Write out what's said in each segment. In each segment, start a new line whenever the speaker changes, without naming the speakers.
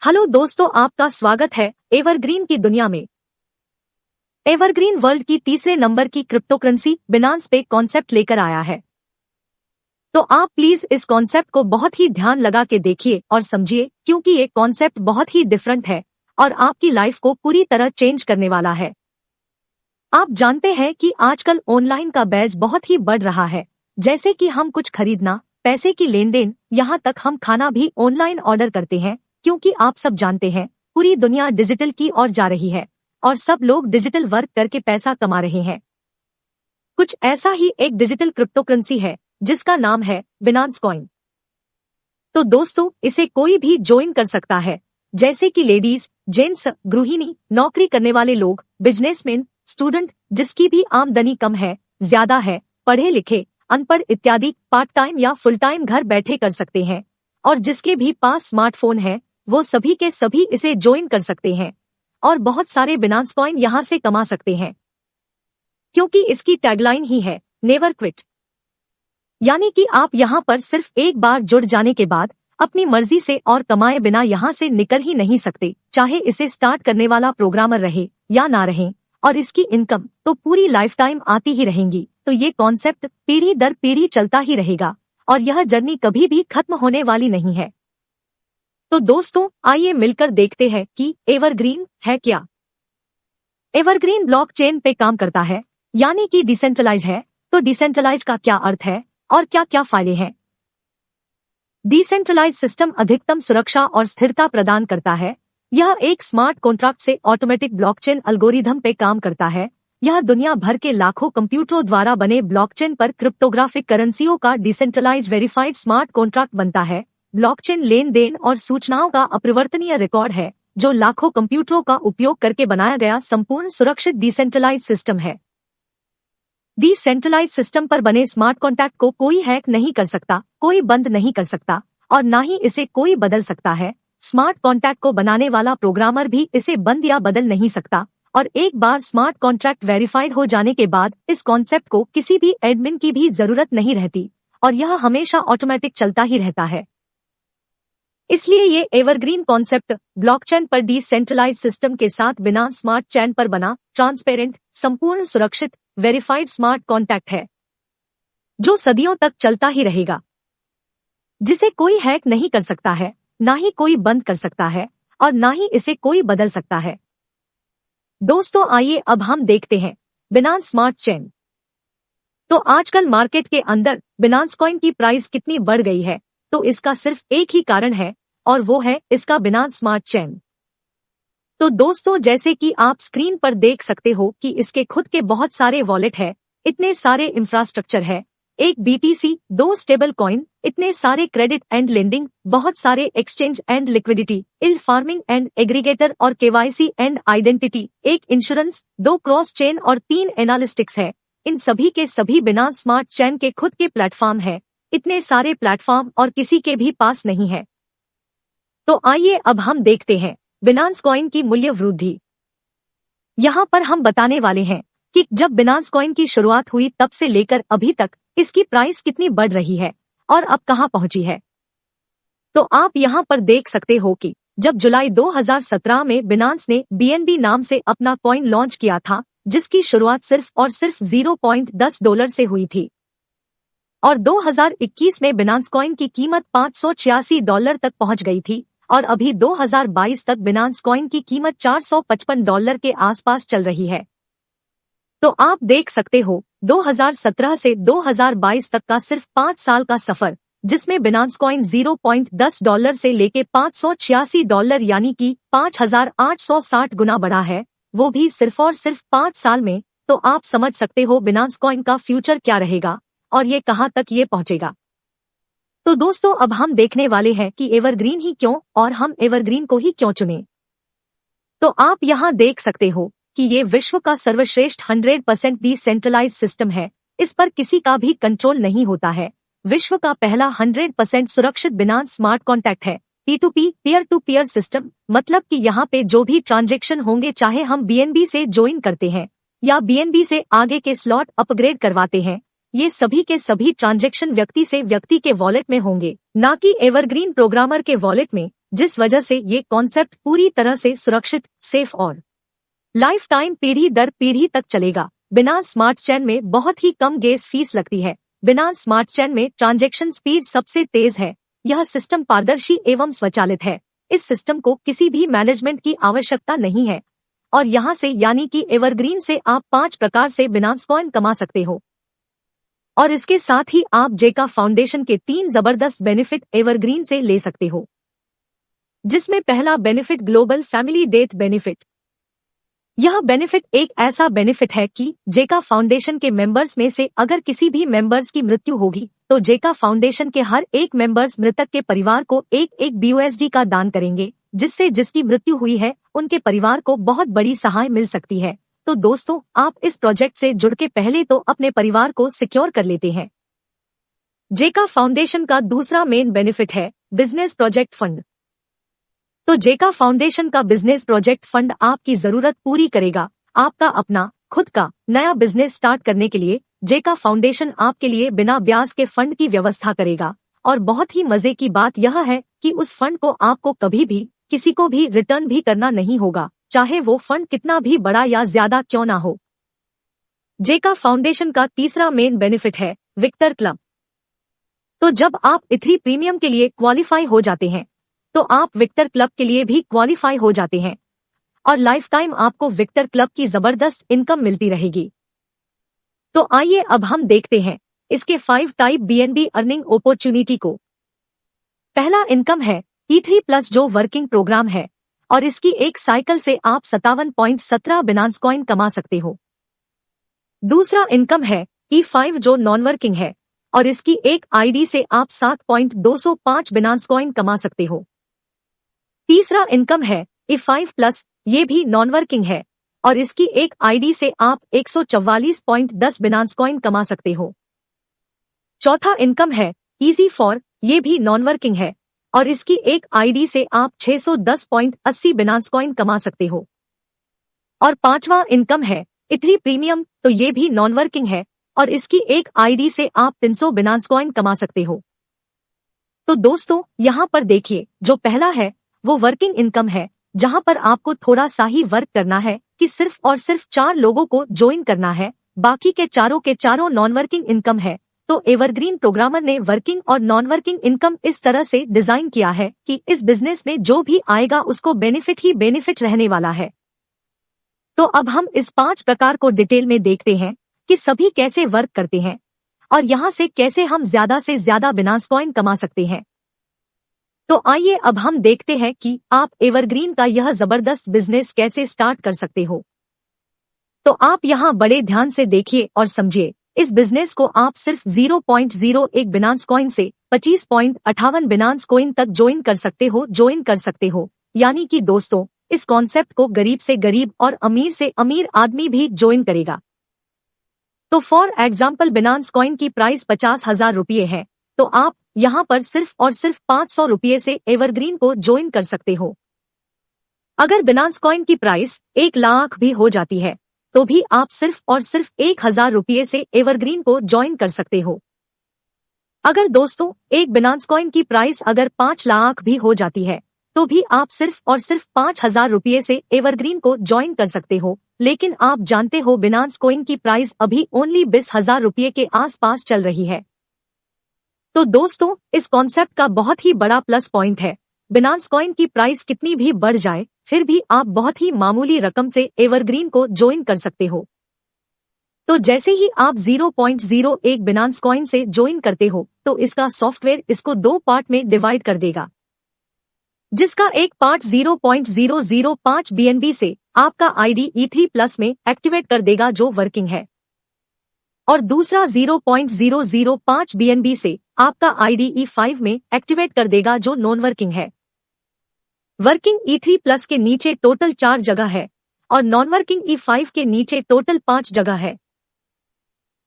Hello दोस्तों, आपका स्वागत है एवरग्रीन की दुनिया में। एवरग्रीन वर्ल्ड की तीसरे नंबर की क्रिप्टोकरेंसी बिनांस पे कॉन्सेप्ट लेकर आया है। तो आप प्लीज इस कॉन्सेप्ट को बहुत ही ध्यान लगा के देखिए और समझिए, क्योंकि ये कॉन्सेप्ट बहुत ही डिफरेंट है और आपकी लाइफ को पूरी तरह चेंज करने वाला है। आप जानते हैं कि आजकल ऑनलाइन का बैज बहुत ही बढ़ रहा है, जैसे कि हम कुछ खरीदना, पैसे की लेन देन, यहाँ तक हम खाना भी ऑनलाइन ऑर्डर करते हैं, क्योंकि आप सब जानते हैं पूरी दुनिया डिजिटल की ओर जा रही है और सब लोग डिजिटल वर्क करके पैसा कमा रहे हैं। कुछ ऐसा ही एक डिजिटल क्रिप्टोकरेंसी है जिसका नाम है बिनांस कॉइन। तो दोस्तों, इसे कोई भी ज्वाइन कर सकता है, जैसे कि लेडीज, जेंट्स, गृहिणी, नौकरी करने वाले लोग, बिजनेसमैन, स्टूडेंट, जिसकी भी आमदनी कम है, ज्यादा है, पढ़े लिखे, अनपढ़ इत्यादि पार्ट टाइम या फुल टाइम घर बैठे कर सकते हैं, और जिसके भी पास स्मार्टफोन है वो सभी के सभी इसे ज्वाइन कर सकते हैं और बहुत सारे बिनांस कॉइन यहाँ से कमा सकते हैं, क्योंकि इसकी टैगलाइन ही है नेवर क्विट। यानी कि आप यहाँ पर सिर्फ एक बार जुड़ जाने के बाद अपनी मर्जी से और कमाए बिना यहाँ से निकल ही नहीं सकते, चाहे इसे स्टार्ट करने वाला प्रोग्रामर रहे या ना रहे, और इसकी इनकम तो पूरी लाइफ टाइम आती ही रहेंगी। तो ये कॉन्सेप्ट पीढ़ी दर पीढ़ी चलता ही रहेगा और यह जर्नी कभी भी खत्म होने वाली नहीं है। तो दोस्तों, आइए मिलकर देखते हैं कि एवरग्रीन है क्या। एवरग्रीन ब्लॉकचेन पे काम करता है, यानी कि डिसेंट्रलाइज है। तो डिसेंट्रलाइज का क्या अर्थ है और क्या क्या फायदे हैं? डिसेंट्रलाइज सिस्टम अधिकतम सुरक्षा और स्थिरता प्रदान करता है। यह एक स्मार्ट कॉन्ट्रैक्ट से ऑटोमेटिक ब्लॉकचेन एल्गोरिथम पे काम करता है। यह दुनिया भर के लाखों कंप्यूटरों द्वारा बने ब्लॉकचेन पर क्रिप्टोग्राफिक करेंसियों का डिसेंट्रलाइज वेरीफाइड स्मार्ट कॉन्ट्रैक्ट बनता है। ब्लॉकचेन लेन देन और सूचनाओं का अपरिवर्तनीय रिकॉर्ड है, जो लाखों कंप्यूटरों का उपयोग करके बनाया गया संपूर्ण सुरक्षित डिसेंट्रलाइज सिस्टम है। डिसेंट्रलाइज सिस्टम पर बने स्मार्ट कॉन्ट्रैक्ट को कोई हैक नहीं कर सकता, कोई बंद नहीं कर सकता और न ही इसे कोई बदल सकता है। स्मार्ट कॉन्ट्रैक्ट को बनाने वाला प्रोग्रामर भी इसे बंद या बदल नहीं सकता, और एक बार स्मार्ट कॉन्ट्रैक्ट वेरीफाइड हो जाने के बाद इस कॉन्सेप्ट को किसी भी एडमिन की भी जरूरत नहीं रहती और यह हमेशा ऑटोमेटिक चलता ही रहता है। इसलिए ये एवरग्रीन कॉन्सेप्ट ब्लॉकचेन पर डिसेंट्रलाइज सिस्टम के साथ बिना स्मार्ट चेन पर बना ट्रांसपेरेंट, संपूर्ण सुरक्षित, वेरीफाइड स्मार्ट कॉन्ट्रैक्ट है, जो सदियों तक चलता ही रहेगा, जिसे कोई हैक नहीं कर सकता है, ना ही कोई बंद कर सकता है और ना ही इसे कोई बदल सकता है। दोस्तों, आइए अब हम देखते हैं बिनांस स्मार्ट चेन। तो आजकल मार्केट के अंदर बिनांस कॉइन की प्राइस कितनी बढ़ गई है, तो इसका सिर्फ एक ही कारण है और वो है इसका बिनांस स्मार्ट चेन। तो दोस्तों, जैसे कि आप स्क्रीन पर देख सकते हो कि इसके खुद के बहुत सारे वॉलेट है, इतने सारे इंफ्रास्ट्रक्चर है, एक BTC, 2 स्टेबल कॉइन, इतने सारे क्रेडिट एंड लेंडिंग, बहुत सारे exchange and liquidity, yield farming and aggregator और KYC एंड आइडेंटिटी, एक इंश्योरेंस, 2 क्रॉस चेन और 3 एनालिस्टिक्स है। इन सभी के सभी बिनांस स्मार्ट चेन के खुद के प्लेटफॉर्म है। इतने सारे प्लेटफॉर्म और किसी के भी पास नहीं है। तो आइए अब हम देखते हैं बिनांस कॉइन की मूल्य वृद्धि। यहाँ पर हम बताने वाले हैं कि जब बिनांस कॉइन की शुरुआत हुई तब से लेकर अभी तक इसकी प्राइस कितनी बढ़ रही है और अब कहाँ पहुंची है। तो आप यहाँ पर देख सकते हो कि जब जुलाई 2017 में बिनांस ने BNB नाम से अपना कॉइन लॉन्च किया था, जिसकी शुरुआत सिर्फ और सिर्फ $0.10 से हुई थी, और 2021 में बिनांस कॉइन की कीमत $586 तक पहुंच गई थी और अभी 2022 तक बिनांस कॉइन की कीमत $455 के आसपास चल रही है। तो आप देख सकते हो 2017 से 2022 तक का सिर्फ 5 साल का सफर, जिसमें बिनांस कॉइन $0.10 से लेके $586 यानी कि 5860 गुना बढ़ा है, वो भी सिर्फ और सिर्फ 5 साल में। तो आप समझ सकते हो बिनांस कॉइन का फ्यूचर क्या रहेगा और ये कहां तक ये पहुंचेगा। तो दोस्तों, अब हम देखने वाले हैं कि एवरग्रीन ही क्यों और हम एवरग्रीन को ही क्यों चुने। तो आप यहाँ देख सकते हो कि ये विश्व का सर्वश्रेष्ठ 100% डिसेंट्रलाइज सिस्टम है। इस पर किसी का भी कंट्रोल नहीं होता है। विश्व का पहला 100% सुरक्षित बिनांस स्मार्ट कॉन्ट्रैक्ट है। P2P, peer to peer system, मतलब कि यहाँ पे जो भी ट्रांजेक्शन होंगे, चाहे हम BNB से ज्वाइन करते हैं या BNB से आगे के स्लॉट अपग्रेड करवाते हैं, ये सभी के सभी ट्रांजैक्शन व्यक्ति से व्यक्ति के वॉलेट में होंगे, ना कि एवरग्रीन प्रोग्रामर के वॉलेट में, जिस वजह से ये कॉन्सेप्ट पूरी तरह से सुरक्षित, सेफ और लाइफ टाइम पीढ़ी दर पीढ़ी तक चलेगा। बिना स्मार्ट चेन में बहुत ही कम गैस फीस लगती है। बिना स्मार्ट चेन में ट्रांजैक्शन स्पीड सबसे तेज है। यह सिस्टम पारदर्शी एवं स्वचालित है। इस सिस्टम को किसी भी मैनेजमेंट की आवश्यकता नहीं है और यहाँ से यानी कि एवरग्रीन से आप 5 प्रकार से बिनांस कॉइन कमा सकते हो। और इसके साथ ही आप जेका फाउंडेशन के 3 जबरदस्त बेनिफिट एवरग्रीन से ले सकते हो, जिसमें पहला benefit global family death benefit. यह बेनिफिट एक ऐसा बेनिफिट है कि जेका फाउंडेशन के मेंबर्स में से अगर किसी भी मेंबर्स की मृत्यु होगी तो जेका फाउंडेशन के हर एक मेंबर्स मृतक के परिवार को एक BUSD का दान करेंगे, जिससे जिसकी मृत्यु हुई है उनके परिवार को बहुत बड़ी सहाय मिल सकती है। तो दोस्तों, आप इस प्रोजेक्ट से जुड़ के पहले तो अपने परिवार को सिक्योर कर लेते हैं। जेका फाउंडेशन का दूसरा मेन बेनिफिट है बिजनेस प्रोजेक्ट फंड। तो जेका फाउंडेशन का बिजनेस प्रोजेक्ट फंड आपकी जरूरत पूरी करेगा। आपका अपना खुद का नया बिजनेस स्टार्ट करने के लिए जेका फाउंडेशन आपके लिए बिना ब्याज के फंड की व्यवस्था करेगा। और बहुत ही मजे की बात यह है कि उस फंड को आपको कभी भी किसी को भी रिटर्न भी करना नहीं होगा, चाहे वो फंड कितना भी बड़ा या ज्यादा क्यों ना हो। जेका फाउंडेशन का तीसरा मेन बेनिफिट है विक्टर क्लब। तो जब आप इथरी प्रीमियम के लिए क्वालिफाई हो जाते हैं तो आप विक्टर क्लब के लिए भी क्वालिफाई हो जाते हैं और लाइफ टाइम आपको विक्टर क्लब की जबरदस्त इनकम मिलती रहेगी। तो आइए अब हम देखते हैं इसके 5 टाइप BNB अर्निंग अपॉर्चुनिटी को। पहला इनकम है E3+ जो वर्किंग प्रोग्राम है और इसकी एक साइकिल से आप 57.17 बिनांस कॉइन कमा सकते हो। दूसरा इनकम है E5 जो नॉन वर्किंग है और इसकी एक आईडी से आप 7.205 बिनांस कॉइन कमा सकते हो। तीसरा इनकम है E5+, ये भी नॉन वर्किंग है और इसकी एक आईडी से आप 144.10 बिनांस कॉइन कमा सकते हो। चौथा इनकम है EZ4, ये भी नॉन वर्किंग है और इसकी एक आईडी से आप 610.80 बिनांस कॉइन कमा सकते हो। और पांचवा इनकम है इथरी प्रीमियम, तो ये भी नॉन वर्किंग है और इसकी एक आईडी से आप 300 बिनांस कॉइन कमा सकते हो। तो दोस्तों, यहाँ पर देखिए, जो पहला है वो वर्किंग इनकम है, जहाँ पर आपको थोड़ा सा ही वर्क करना है कि सिर्फ और सिर्फ 4 लोगों को ज्वाइन करना है, बाकी के चारों नॉन वर्किंग इनकम है। तो एवरग्रीन प्रोग्रामर ने वर्किंग और नॉन वर्किंग इनकम इस तरह से डिजाइन किया है कि इस बिजनेस में जो भी आएगा उसको बेनिफिट ही बेनिफिट रहने वाला है। तो अब हम इस 5 प्रकार को डिटेल में देखते हैं कि सभी कैसे वर्क करते हैं और यहाँ से कैसे हम ज्यादा से ज्यादा बिनांस कॉइन कमा सकते हैं। तो आइए अब हम देखते हैं कि आप एवरग्रीन का यह जबरदस्त बिजनेस कैसे स्टार्ट कर सकते हो। तो आप यहाँ बड़े ध्यान से देखिए और समझिए। इस बिजनेस को आप सिर्फ 0.01 बिनांस कॉइन से 25.58 बिनांस कॉइन तक ज्वाइन कर सकते हो। यानी कि दोस्तों, इस कॉन्सेप्ट को गरीब से गरीब और अमीर से अमीर आदमी भी ज्वाइन करेगा। तो फॉर एग्जाम्पल बिनांस कॉइन की प्राइस 50,000 रुपये है, तो आप यहाँ पर सिर्फ और सिर्फ 500 रुपये से एवरग्रीन को ज्वाइन कर सकते हो। अगर बिनांस कॉइन की प्राइस 1 लाख भी हो जाती है तो भी आप सिर्फ और सिर्फ 1,000 रुपये से एवरग्रीन को ज्वाइन कर सकते हो। अगर दोस्तों एक बिनांस कॉइन की प्राइस अगर 5 लाख भी हो जाती है तो भी आप सिर्फ और सिर्फ 5,000 रुपये से एवरग्रीन को ज्वाइन कर सकते हो। लेकिन आप जानते हो बिनांस कॉइन की प्राइस अभी ओनली 20,000 रुपये के आसपास चल रही है। तो दोस्तों, इस कॉन्सेप्ट का बहुत ही बड़ा प्लस पॉइंट है। बिनांस कॉइन की प्राइस कितनी भी बढ़ जाए फिर भी आप बहुत ही मामूली रकम से एवरग्रीन को ज्वाइन कर सकते हो। तो जैसे ही आप 0.01 बिनांस कॉइन से ज्वाइन करते हो तो इसका सॉफ्टवेयर इसको 2 पार्ट में डिवाइड कर देगा, जिसका एक पार्ट 0.005 BNB से आपका आईडी E3+ में एक्टिवेट कर देगा जो वर्किंग है और दूसरा 0.005 BNB से आपका आईडी E5 में एक्टिवेट कर देगा जो नॉन वर्किंग है। वर्किंग E3+ के नीचे टोटल 4 जगह है और नॉन वर्किंग E5 के नीचे टोटल 5 जगह है।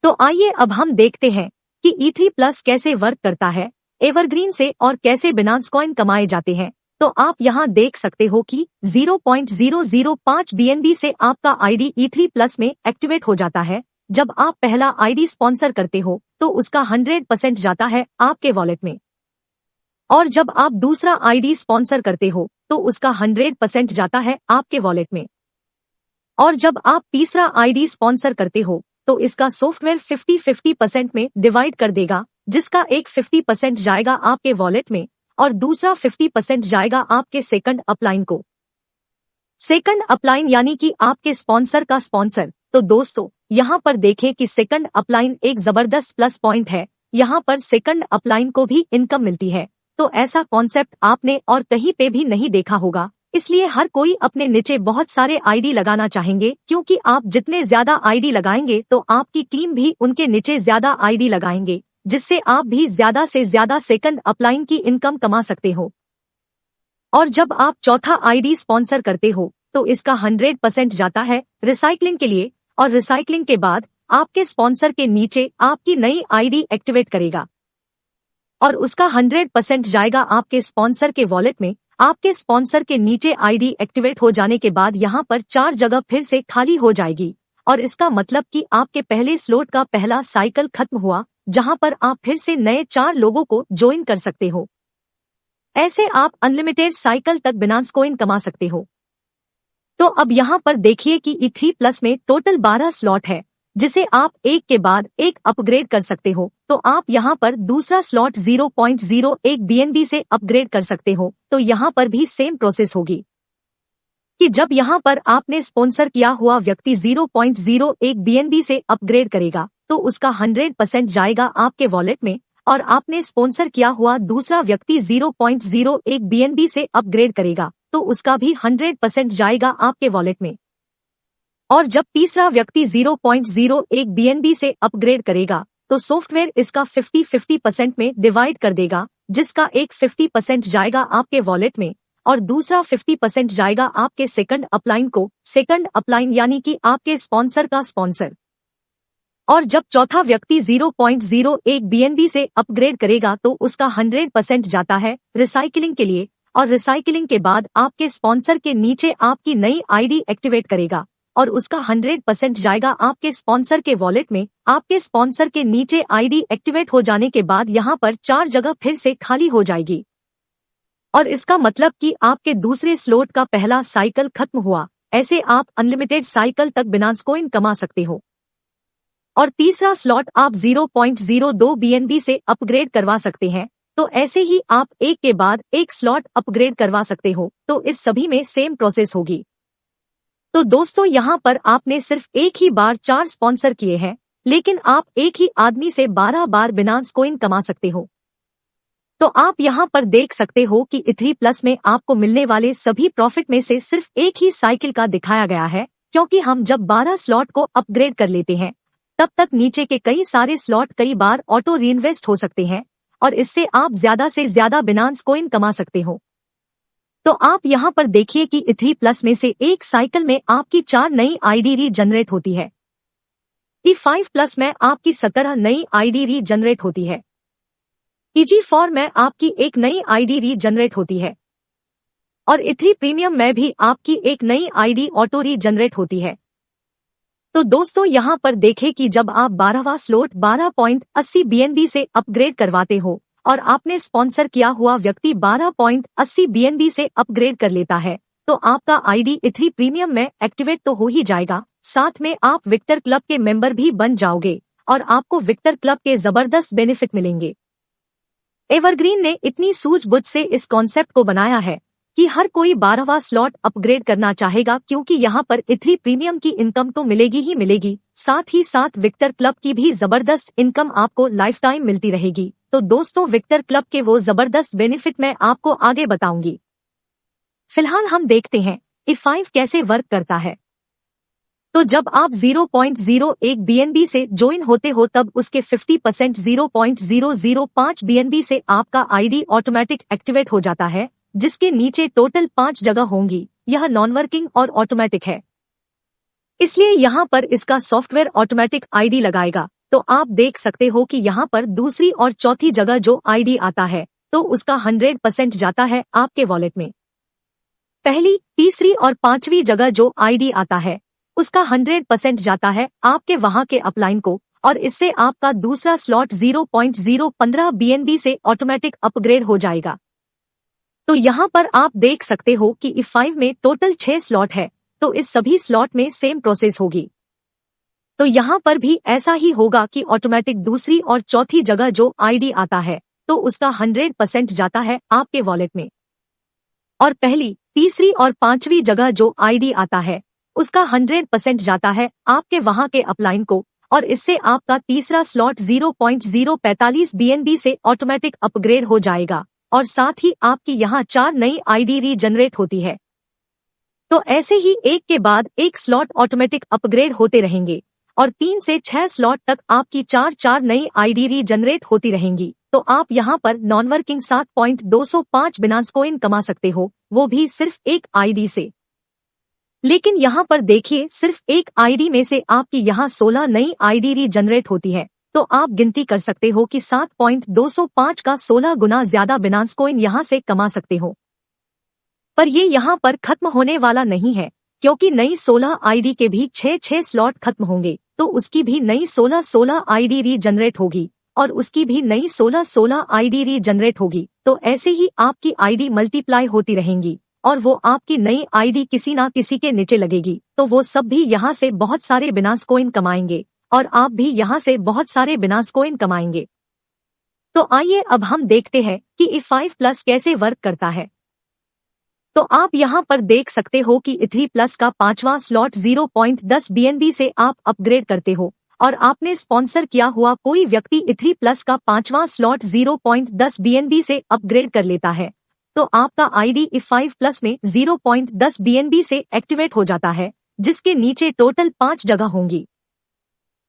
तो आइए अब हम देखते हैं कि E3+ कैसे वर्क करता है एवरग्रीन से और कैसे बिनांस कॉइन कमाए जाते हैं। तो आप यहाँ देख सकते हो कि 0.005 BNB से आपका आईडी E3+ में एक्टिवेट हो जाता है। जब आप पहला आईडी स्पॉन्सर करते हो तो उसका 100% जाता है आपके वॉलेट में और जब आप दूसरा आईडी स्पॉन्सर करते हो तो उसका 100% जाता है आपके वॉलेट में। और जब आप तीसरा आईडी स्पॉन्सर करते हो तो इसका सॉफ्टवेयर 50-50% में डिवाइड कर देगा, जिसका एक 50% जाएगा आपके वॉलेट में और दूसरा 50% जाएगा आपके सेकंड अपलाइन को। सेकंड अपलाइन यानी कि आपके स्पॉन्सर का स्पॉन्सर। तो दोस्तों यहाँ पर देखें कि सेकंड अपलाइन एक जबरदस्त प्लस पॉइंट है। यहाँ पर सेकंड अपलाइन को भी इनकम मिलती है। तो ऐसा कॉन्सेप्ट आपने और कहीं पे भी नहीं देखा होगा, इसलिए हर कोई अपने नीचे बहुत सारे आईडी लगाना चाहेंगे, क्योंकि आप जितने ज्यादा आईडी लगाएंगे तो आपकी टीम भी उनके नीचे ज्यादा आईडी लगाएंगे, जिससे आप भी ज्यादा से ज्यादा सेकंड अपलाइन की इनकम कमा सकते हो। और जब आप चौथा आईडी स्पॉन्सर करते हो तो इसका 100% जाता है रिसाइकलिंग के लिए, और रिसाइकलिंग के बाद आपके स्पॉन्सर के नीचे आपकी नई आईडी एक्टिवेट करेगा और उसका 100% जाएगा आपके स्पॉन्सर के वॉलेट में। आपके स्पॉन्सर के नीचे आईडी एक्टिवेट हो जाने के बाद यहाँ पर 4 जगह फिर से खाली हो जाएगी, और इसका मतलब कि आपके पहले स्लॉट का पहला साइकिल खत्म हुआ, जहाँ पर आप फिर से नए 4 लोगों को ज्वाइन कर सकते हो। ऐसे आप अनलिमिटेड साइकिल तक बिनांस कॉइन कमा सकते हो। तो अब यहाँ पर देखिए कि E3+ में टोटल 12 स्लॉट है, जिसे आप एक के बाद एक अपग्रेड कर सकते हो। तो आप यहाँ पर दूसरा स्लॉट 0.01 BNB से अपग्रेड कर सकते हो। तो यहाँ पर भी सेम प्रोसेस होगी कि जब यहाँ पर आपने स्पॉन्सर किया हुआ व्यक्ति 0.01 BNB से अपग्रेड करेगा तो उसका 100% जाएगा आपके वॉलेट में, और आपने स्पॉन्सर किया हुआ दूसरा व्यक्ति 0.01 BNB से अपग्रेड करेगा तो उसका भी 100% जाएगा आपके वॉलेट में। और जब तीसरा व्यक्ति 0.01 BNB से अपग्रेड करेगा तो सॉफ्टवेयर इसका 50-50% में डिवाइड कर देगा, जिसका एक 50% जाएगा आपके वॉलेट में और दूसरा 50% जाएगा आपके सेकंड अपलाइन को। सेकंड अपलाइन यानी कि आपके स्पॉन्सर का स्पॉन्सर। और जब चौथा व्यक्ति 0.01 BNB से अपग्रेड करेगा तो उसका 100% जाता है रिसाइकलिंग के लिए, और रिसाइकलिंग के बाद आपके स्पॉन्सर के नीचे आपकी नई आईडी एक्टिवेट करेगा और उसका 100% जाएगा आपके स्पॉन्सर के वॉलेट में। आपके स्पॉन्सर के नीचे आईडी एक्टिवेट हो जाने के बाद यहाँ पर 4 जगह फिर से खाली हो जाएगी, और इसका मतलब कि आपके दूसरे स्लॉट का पहला साइकिल खत्म हुआ। ऐसे आप अनलिमिटेड साइकिल तक बिनांस कॉइन कमा सकते हो। और तीसरा स्लॉट आप 0.02 BNB से अपग्रेड करवा सकते हैं। तो ऐसे ही आप एक के बाद एक स्लॉट अपग्रेड करवा सकते हो। तो इस सभी में सेम प्रोसेस होगी। तो दोस्तों यहाँ पर आपने सिर्फ एक ही बार 4 स्पॉन्सर किए हैं, लेकिन आप एक ही आदमी से 12 बार बिनांस कॉइन कमा सकते हो। तो आप यहाँ पर देख सकते हो कि E3+ में आपको मिलने वाले सभी प्रॉफिट में से सिर्फ एक ही साइकिल का दिखाया गया है, क्योंकि हम जब 12 स्लॉट को अपग्रेड कर लेते हैं तब तक नीचे के कई सारे स्लॉट कई बार ऑटो रीइन्वेस्ट हो सकते हैं, और इससे आप ज्यादा से ज्यादा बिनांस कॉइन कमा सकते हो। तो आप यहाँ पर देखिए कि E3+ में से एक साइकिल में आपकी 4 नई आईडी रीजनरेट होती है। E5+ में आपकी 17 नई आईडी रीजनरेट होती है। EG4 में आपकी एक नई आईडी रीजनरेट होती है, और E3 प्रीमियम में भी आपकी एक नई आईडी ऑटो रीजनरेट होती है। तो दोस्तों यहाँ पर देखें कि जब आप 12वां स्लॉट 12.80 BNB से अपग्रेड करवाते हो और आपने स्पॉन्सर किया हुआ व्यक्ति 12.80 BNB से अपग्रेड कर लेता है, तो आपका आईडी E3 प्रीमियम में एक्टिवेट तो हो ही जाएगा, साथ में आप विक्टर क्लब के मेंबर भी बन जाओगे और आपको विक्टर क्लब के जबरदस्त बेनिफिट मिलेंगे। एवरग्रीन ने इतनी सूझबूझ से इस कॉन्सेप्ट को बनाया है कि हर कोई 12वां स्लॉट अपग्रेड करना चाहेगा, क्योंकि यहाँ पर E3 प्रीमियम की इनकम तो मिलेगी ही मिलेगी, साथ ही साथ विक्टर क्लब की भी जबरदस्त इनकम आपको लाइफ टाइम मिलती रहेगी। तो दोस्तों विक्टर क्लब के वो जबरदस्त बेनिफिट मैं आपको आगे बताऊंगी। फिलहाल हम देखते हैं E5 कैसे वर्क करता है। तो जब आप 0.01 BNB से ज्वाइन होते हो तब उसके 50% 0.005 BNB से आपका आईडी ऑटोमेटिक एक्टिवेट हो जाता है, जिसके नीचे टोटल 5 जगह होंगी। यह नॉन वर्किंग और ऑटोमेटिक है, इसलिए यहाँ पर इसका सॉफ्टवेयर ऑटोमेटिक आईडी लगाएगा। तो आप देख सकते हो कि यहाँ पर दूसरी और चौथी जगह जो आईडी आता है तो उसका 100% जाता है आपके वॉलेट में। पहली, तीसरी और 5वीं जगह जो आईडी आता है उसका 100% जाता है आपके वहां के अपलाइन को, और इससे आपका दूसरा स्लॉट 0.015 BNB से ऑटोमेटिक अपग्रेड हो जाएगा। तो यहाँ पर आप देख सकते हो कि E5 में टोटल 6 स्लॉट है, तो इस सभी स्लॉट में सेम प्रोसेस होगी। तो यहाँ पर भी ऐसा ही होगा कि ऑटोमेटिक दूसरी और चौथी जगह जो आईडी आता है तो उसका 100% जाता है आपके वॉलेट में, और पहली, तीसरी और पांचवी जगह जो आईडी आता है उसका 100% जाता है आपके वहां के अपलाइन को, और इससे आपका तीसरा स्लॉट 0.045 BNB से ऑटोमेटिक अपग्रेड हो जाएगा, और साथ ही आपकी यहाँ 4 नई आईडी रीजनरेट होती है। तो ऐसे ही एक के बाद एक स्लॉट ऑटोमेटिक अपग्रेड होते रहेंगे, और 3 से 6 स्लॉट तक आपकी 4 नई आईडी रीजनरेट होती रहेंगी। तो आप यहाँ पर नॉन वर्किंग 7.205 बिनांस कॉइन कमा सकते हो, वो भी सिर्फ एक आईडी से। लेकिन यहाँ पर देखिए, सिर्फ एक आईडी में से आपकी यहाँ 16 नई आईडी रीजनरेट होती है, तो आप गिनती कर सकते हो कि 7.205 का 16 गुना ज्यादा बिनांस कॉइन यहाँ से कमा सकते हो। पर ये यहाँ पर खत्म होने वाला नहीं है, क्योंकि नई 16 आईडी के भी 6 स्लॉट खत्म होंगे, तो उसकी भी नई 16 आईडी रीजनरेट होगी, और उसकी भी नई 16 आईडी रीजनरेट होगी। तो ऐसे ही आपकी आईडी मल्टीप्लाई होती रहेंगी, और वो आपकी नई आईडी किसी ना किसी के नीचे लगेगी, तो वो सब भी यहाँ से बहुत सारे बिनांस कॉइन कमाएंगे, और आप भी यहाँ से बहुत सारे बिनांस कॉइन कमाएंगे। तो आइए अब हम देखते हैं कि E5 प्लस कैसे वर्क करता है। तो आप यहाँ पर देख सकते हो कि E3 प्लस का 5वां स्लॉट 0.10 BNB से आप अपग्रेड करते हो, और आपने स्पॉन्सर किया हुआ कोई व्यक्ति E3 प्लस का 5वां स्लॉट 0.10 BNB से अपग्रेड कर लेता है, तो आपका आईडी E5 प्लस में 0.10 BNB से एक्टिवेट हो जाता है, जिसके नीचे टोटल 5 जगह होंगी।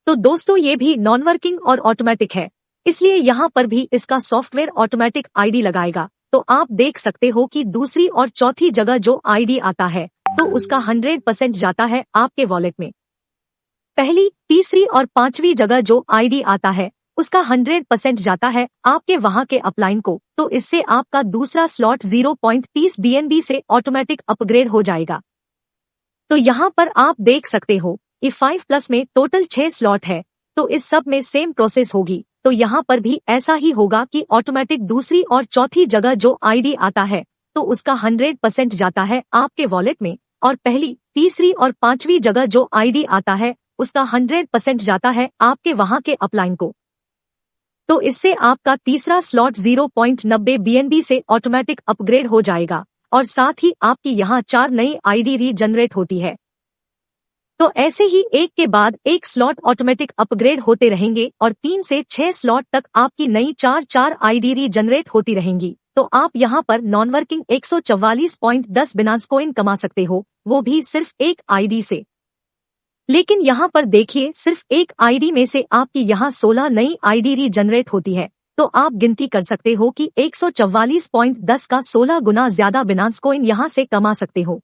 तो दोस्तों, ये भी नॉन वर्किंग और ऑटोमेटिक है, इसलिए यहाँ पर भी इसका सॉफ्टवेयर ऑटोमेटिक आईडी लगाएगा। तो आप देख सकते हो कि दूसरी और चौथी जगह जो आईडी आता है तो उसका 100% जाता है आपके वॉलेट में। पहली, तीसरी और पांचवी जगह जो आईडी आता है उसका 100% जाता है आपके वहां के अपलाइन को, तो इससे आपका दूसरा स्लॉट 0.30 BNB से ऑटोमेटिक अपग्रेड हो जाएगा। तो यहाँ पर आप देख सकते हो E5 प्लस में टोटल 6 स्लॉट है, तो इस सब में सेम प्रोसेस होगी। तो यहाँ पर भी ऐसा ही होगा कि ऑटोमेटिक दूसरी और चौथी जगह जो आईडी आता है तो उसका 100% जाता है आपके वॉलेट में, और पहली, तीसरी और पांचवी जगह जो आईडी आता है उसका 100% जाता है आपके वहां के अपलाइन को। तो इससे आपका तीसरा स्लॉट 0.90 BNB से ऑटोमेटिक अपग्रेड हो जाएगा, और साथ ही आपकी यहाँ 4 नई आईडी रीजनरेट होती है। तो ऐसे ही एक के बाद एक स्लॉट ऑटोमेटिक अपग्रेड होते रहेंगे, और 3 से 6 स्लॉट तक आपकी नई 4 आईडी रीजनरेट होती रहेंगी। तो आप यहाँ पर नॉन वर्किंग 144.10 बिनांस कॉइन कमा सकते हो, वो भी सिर्फ एक आईडी से। लेकिन यहाँ पर देखिए, सिर्फ एक आईडी में से आपकी यहाँ 16 नई आईडी रीजनरेट होती है, तो आप गिनती कर सकते हो कि 144.10 का 16 गुना ज्यादा बिनांस कॉइन यहाँ से कमा सकते हो।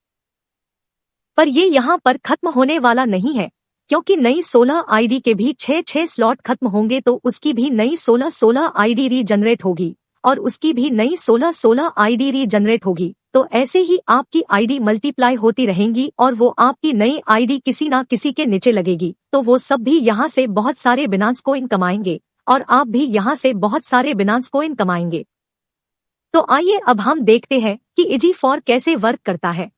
पर ये यहाँ पर खत्म होने वाला नहीं है, क्योंकि नई 16 आईडी के भी 6 स्लॉट खत्म होंगे, तो उसकी भी नई 16 आईडी रीजनरेट होगी, और उसकी भी नई 16 आईडी रीजनरेट होगी। तो ऐसे ही आपकी आईडी मल्टीप्लाई होती रहेंगी, और वो आपकी नई आईडी किसी ना किसी के नीचे लगेगी, तो वो सब भी यहाँ से बहुत सारे बिनांस कॉइन कमाएंगे, और आप भी यहाँ से बहुत सारे बिनांस कॉइन कमाएंगे। तो आइए अब हम देखते हैं कि EG4 कैसे वर्क करता है।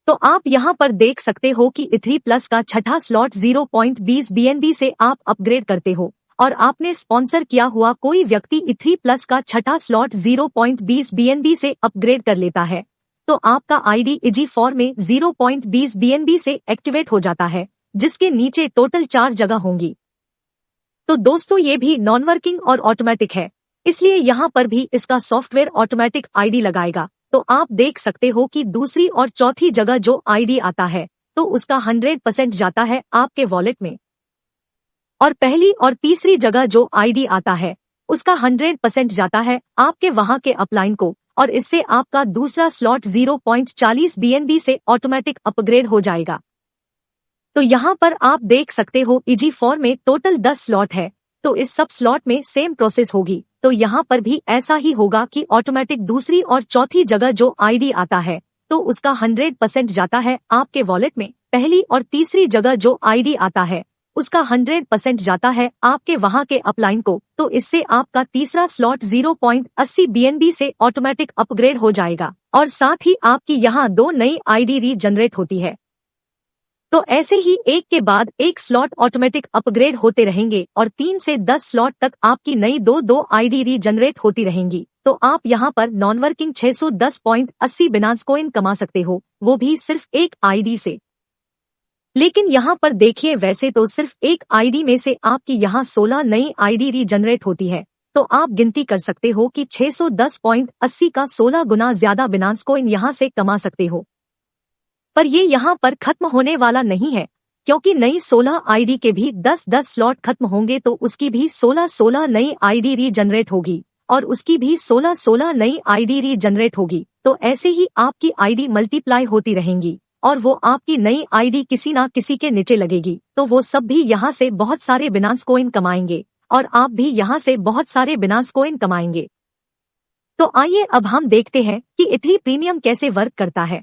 तो आप यहाँ पर देख सकते हो कि E3 प्लस का 6ठा स्लॉट 0.20 BNB से आप अपग्रेड करते हो, और आपने स्पॉन्सर किया हुआ कोई व्यक्ति E3 प्लस का 6ठा स्लॉट 0.20 BNB से अपग्रेड कर लेता है, तो आपका आईडी EG4 में 0.20 BNB से एक्टिवेट हो जाता है, जिसके नीचे टोटल 4 जगह होंगी। तो दोस्तों, ये भी नॉन वर्किंग और ऑटोमेटिक है, इसलिए यहाँ पर भी इसका सॉफ्टवेयर ऑटोमेटिक आईडी लगाएगा। तो आप देख सकते हो कि दूसरी और चौथी जगह जो आईडी आता है तो उसका 100% जाता है आपके वॉलेट में, और पहली और तीसरी जगह जो आईडी आता है उसका 100% जाता है आपके वहां के अपलाइन को, और इससे आपका दूसरा स्लॉट 0.40 BNB से ऑटोमेटिक अपग्रेड हो जाएगा। तो यहाँ पर आप देख सकते हो EG4 में टोटल 10 स्लॉट है, तो इस सब स्लॉट में सेम प्रोसेस होगी। तो यहाँ पर भी ऐसा ही होगा कि ऑटोमेटिक दूसरी और चौथी जगह जो आईडी आता है तो उसका 100% जाता है आपके वॉलेट में, पहली और तीसरी जगह जो आईडी आता है उसका 100% जाता है आपके वहां के अपलाइन को, तो इससे आपका तीसरा स्लॉट 0.80 BNB से ऑटोमेटिक अपग्रेड हो जाएगा और साथ ही आपकी यहाँ 2 नई आईडी रीजनरेट होती है। तो ऐसे ही एक के बाद एक स्लॉट ऑटोमेटिक अपग्रेड होते रहेंगे और 3 से 10 स्लॉट तक आपकी नई 2 आईडी रीजनरेट होती रहेंगी। तो आप यहाँ पर नॉन वर्किंग 610.80 बिनांस कॉइन कमा सकते हो, वो भी सिर्फ एक आईडी से। लेकिन यहाँ पर देखिए, वैसे तो सिर्फ एक आईडी में से आपकी यहाँ 16 नई आईडी रीजनरेट होती है, तो आप गिनती कर सकते हो कि 610.80 का 16 गुना ज्यादा बिनांस कॉइन यहाँ से कमा सकते हो। पर ये यहाँ पर खत्म होने वाला नहीं है, क्योंकि नई 16 आईडी के भी 10-10 स्लॉट खत्म होंगे तो उसकी भी 16-16 नई आईडी रीजनरेट होगी और उसकी भी 16-16 नई आईडी रीजनरेट होगी। तो ऐसे ही आपकी आईडी मल्टीप्लाई होती रहेंगी और वो आपकी नई आईडी किसी ना किसी के नीचे लगेगी, तो वो सब भी यहाँ से बहुत सारे बिनांस कॉइन कमाएंगे और आप भी यहाँ से बहुत सारे बिनांस कॉइन कमाएंगे। तो आइए अब हम देखते हैं कि इथरी प्रीमियम कैसे वर्क करता है।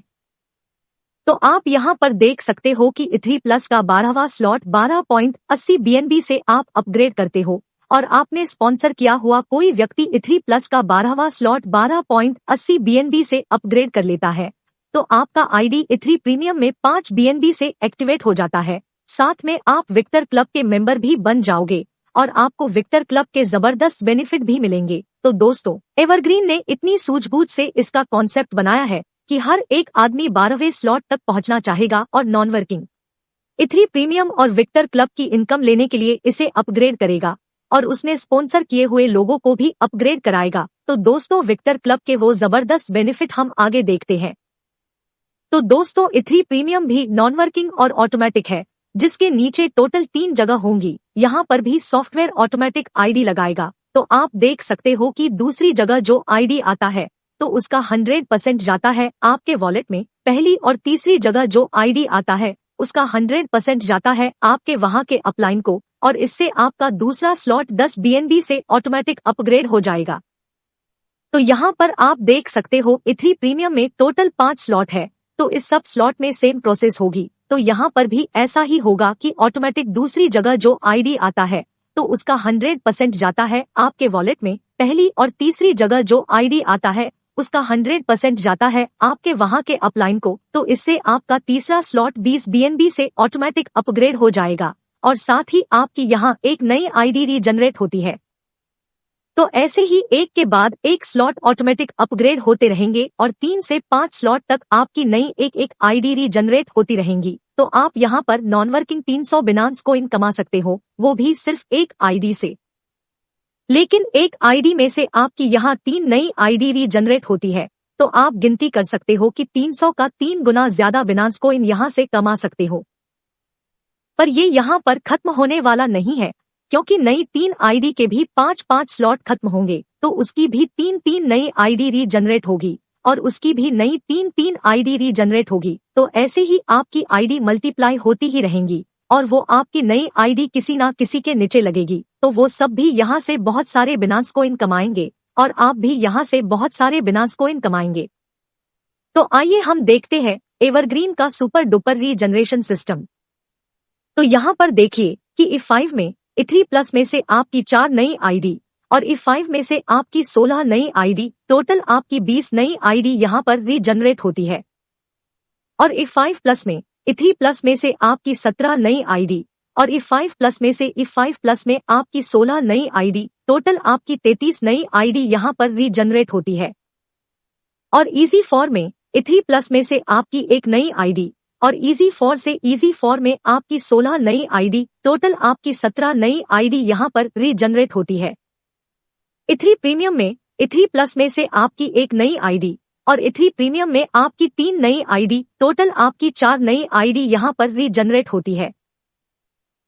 तो आप यहाँ पर देख सकते हो कि इथरी प्लस का 12वां स्लॉट 12.80 BNB से आप अपग्रेड करते हो और आपने स्पॉन्सर किया हुआ कोई व्यक्ति इथरी प्लस का 12वां स्लॉट 12.80 BNB से अपग्रेड कर लेता है, तो आपका आईडी इथरी प्रीमियम में 5 BNB से एक्टिवेट हो जाता है। साथ में आप विक्टर क्लब के मेंबर भी बन जाओगे और आपको विक्टर क्लब के जबरदस्त बेनिफिट भी मिलेंगे। तो दोस्तों, एवरग्रीन ने इतनी सूझबूझ से इसका कॉन्सेप्ट बनाया है कि हर एक आदमी 12वें स्लॉट तक पहुंचना चाहेगा और नॉन वर्किंग इथरी प्रीमियम और विक्टर क्लब की इनकम लेने के लिए इसे अपग्रेड करेगा और उसने स्पॉन्सर किए हुए लोगों को भी अपग्रेड कराएगा। तो दोस्तों, विक्टर क्लब के वो जबरदस्त बेनिफिट हम आगे देखते हैं। तो दोस्तों, इथरी प्रीमियम भी नॉन वर्किंग और ऑटोमेटिक है, जिसके नीचे टोटल 3 जगह होंगी। यहाँ पर भी सॉफ्टवेयर ऑटोमेटिक आईडी लगाएगा। तो आप देख सकते हो कि दूसरी जगह जो आईडी आता है तो उसका 100% जाता है आपके वॉलेट में। पहली और तीसरी जगह जो आईडी आता है उसका 100% जाता है आपके वहां के अपलाइन को और इससे आपका दूसरा स्लॉट 10 BNB से ऑटोमेटिक अपग्रेड हो जाएगा। तो यहाँ पर आप देख सकते हो इथरी प्रीमियम में टोटल 5 स्लॉट है, तो इस सब स्लॉट में सेम प्रोसेस होगी। तो यहाँ पर भी ऐसा ही होगा कि ऑटोमेटिक दूसरी जगह जो आईडी आता है तो उसका 100% जाता है आपके वॉलेट में। पहली और तीसरी जगह जो आईडी आता है उसका 100% जाता है आपके वहां के अपलाइन को, तो इससे आपका तीसरा स्लॉट 20 BNB से ऑटोमेटिक अपग्रेड हो जाएगा और साथ ही आपकी यहाँ एक नई आईडी रीजनरेट होती है। तो ऐसे ही एक के बाद एक स्लॉट ऑटोमेटिक अपग्रेड होते रहेंगे और 3 से 5 स्लॉट तक आपकी नई एक आईडी रीजनरेट होती रहेंगी। तो आप यहाँ पर नॉन वर्किंग 300 बिनांस कॉइन कमा सकते हो, वो भी सिर्फ एक आईडी से। लेकिन एक आईडी में से आपकी यहाँ 3 नई आईडी रीजनरेट होती है, तो आप गिनती कर सकते हो कि 300 का 3 गुना ज्यादा बिनांस कॉइन यहाँ से कमा सकते हो। पर ये यहाँ पर खत्म होने वाला नहीं है, क्योंकि नई 3 आईडी के भी 5-5 स्लॉट खत्म होंगे, तो उसकी भी 3-3 नई आईडी रीजनरेट होगी और उसकी भी नई 3-3 आईडी रीजनरेट होगी। तो ऐसे ही आपकी आईडी मल्टीप्लाई होती ही रहेंगी और वो आपकी नई आईडी किसी ना किसी के नीचे लगेगी, तो वो सब भी यहाँ से बहुत सारे बिनांस कॉइन कमाएंगे और आप भी यहाँ से बहुत सारे बिनांस कॉइन कमाएंगे। तो आइए हम देखते हैं एवरग्रीन का सुपर डुपर रीजनरेशन सिस्टम। तो यहाँ पर देखिए कि E5 में इथरी प्लस में से आपकी 4 नई आईडी और E5 में से आपकी 16 नई आईडी, टोटल आपकी 20 नई आईडी यहाँ पर रीजनरेट होती है। और E5 प्लस में इथरी प्लस में से आपकी 17 नई आईडी और E5 प्लस में से E5 प्लस में आपकी 16 नई आईडी, टोटल आपकी 33 नई आईडी यहाँ पर रीजनरेट होती है। और इजी फॉर में इथरी प्लस में से आपकी एक नई आईडी और इजी फॉर से इजी फॉर में आपकी 16 नई आईडी, टोटल आपकी 17 नई आईडी यहाँ पर रीजनरेट होती है। इथरी प्रीमियम में इथरी प्लस में से आपकी एक नई आईडी और इथरी प्रीमियम में आपकी 3 नई आईडी, टोटल आपकी 4 नई आईडी यहाँ पर रीजनरेट होती है।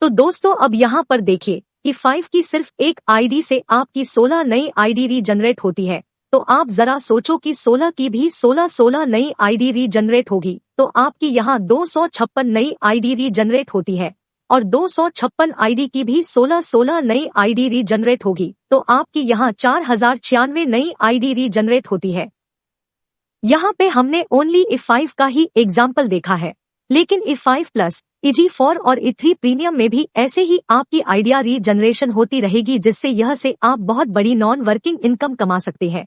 तो दोस्तों, अब यहाँ पर देखिए E5 की सिर्फ एक आईडी से आपकी 16 नई आईडी रीजनरेट होती है। तो आप जरा सोचो कि 16 की भी 16 नई आईडी रीजनरेट होगी, तो आपकी यहाँ 256 नई आईडी रीजनरेट होती है और 256 आईडी की भी 16 नई आईडी रीजनरेट होगी, तो आपकी यहाँ 4096 नई आईडी रीजनरेट होती है। यहाँ पे हमने ओनली E5 का ही एग्जाम्पल देखा है, लेकिन E5 प्लस EG4 और E3 प्रीमियम में भी ऐसे ही आपकी आइडिया रीजनरेशन होती रहेगी, जिससे यह से आप बहुत बड़ी नॉन वर्किंग इनकम कमा सकते हैं।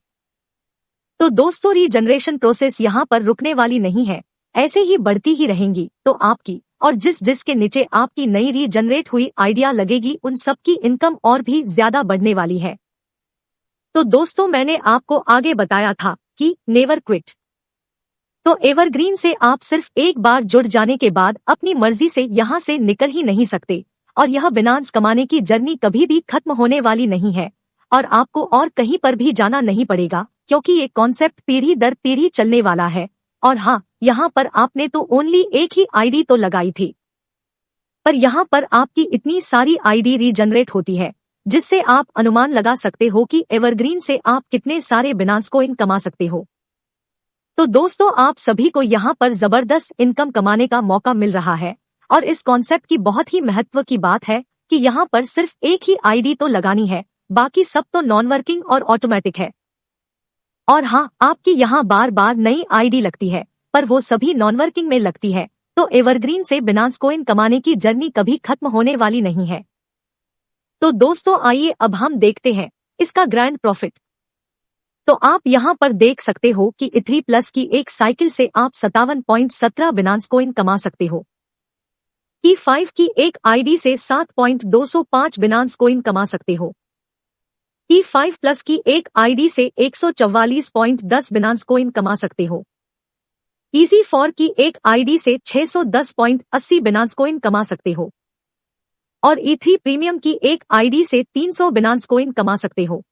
तो दोस्तों, रीजनरेशन प्रोसेस यहाँ पर रुकने वाली नहीं है, ऐसे ही बढ़ती ही रहेंगी। तो आपकी और जिसके नीचे आपकी नई रीजनरेट हुई आइडिया लगेगी, उन सबकी इनकम और भी ज्यादा बढ़ने वाली है। तो दोस्तों, मैंने आपको आगे बताया था कि नेवर क्विट। तो एवरग्रीन से आप सिर्फ एक बार जुड़ जाने के बाद अपनी मर्जी से यहाँ से निकल ही नहीं सकते, और यह बिनांस कमाने की जर्नी कभी भी खत्म होने वाली नहीं है, और आपको और कहीं पर भी जाना नहीं पड़ेगा, क्योंकि ये कॉन्सेप्ट पीढ़ी दर पीढ़ी चलने वाला है। और हाँ, यहाँ पर आपने तो ओनली एक ही आईडी तो लगाई थी, पर यहाँ पर आपकी इतनी सारी आईडी रीजनरेट होती है, जिससे आप अनुमान लगा सकते हो कि एवरग्रीन से आप कितने सारे बिनांस कॉइन कमा सकते हो। तो दोस्तों, आप सभी को यहाँ पर जबरदस्त इनकम कमाने का मौका मिल रहा है, और इस कॉन्सेप्ट की बहुत ही महत्व की बात है कि यहाँ पर सिर्फ एक ही आईडी तो लगानी है, बाकी सब तो नॉन वर्किंग और ऑटोमेटिक है। और हाँ, आपकी यहाँ बार बार नई आईडी लगती है, पर वो सभी नॉन वर्किंग में लगती है। तो एवरग्रीन से बिनांस कॉइन कमाने की जर्नी कभी खत्म होने वाली नहीं है। तो दोस्तों, आइए अब हम देखते हैं इसका ग्रैंड प्रॉफिट। तो आप यहाँ पर देख सकते हो कि E3 प्लस की एक साइकिल से आप 57.17 बिनांस कॉइन कमा सकते हो। E5 की एक आईडी से 7.205 बिनांस कॉइन कमा सकते हो। E5 प्लस की एक आईडी से 144.10 बिनांस कॉइन कमा सकते हो। EG4 की एक आईडी से 610.80 बिनांस कॉइन कमा सकते हो, और E3 प्रीमियम की एक आईडी से 300 बिनांस कॉइन कमा सकते हो।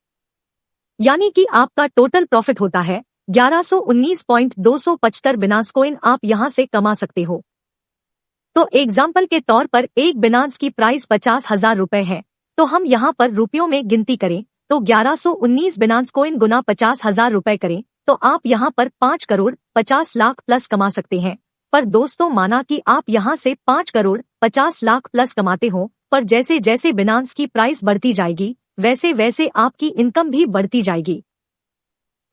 यानी कि आपका टोटल प्रॉफिट होता है 1119.275 बिनांस कॉइन आप यहां से कमा सकते हो। तो एग्जाम्पल के तौर पर एक बिनांस की प्राइस 50,000 रुपए है, तो हम यहां पर रुपयों में गिनती करें तो 1119 बिनांस कॉइन गुना 50,000 रुपए करें तो आप यहां पर 5 करोड़ 50 लाख प्लस कमा सकते हैं। पर दोस्तों, माना कि आप यहां से 5 करोड़ 50 लाख प्लस कमाते हो, पर जैसे जैसे बिनांस की प्राइस बढ़ती जाएगी, वैसे वैसे आपकी इनकम भी बढ़ती जाएगी।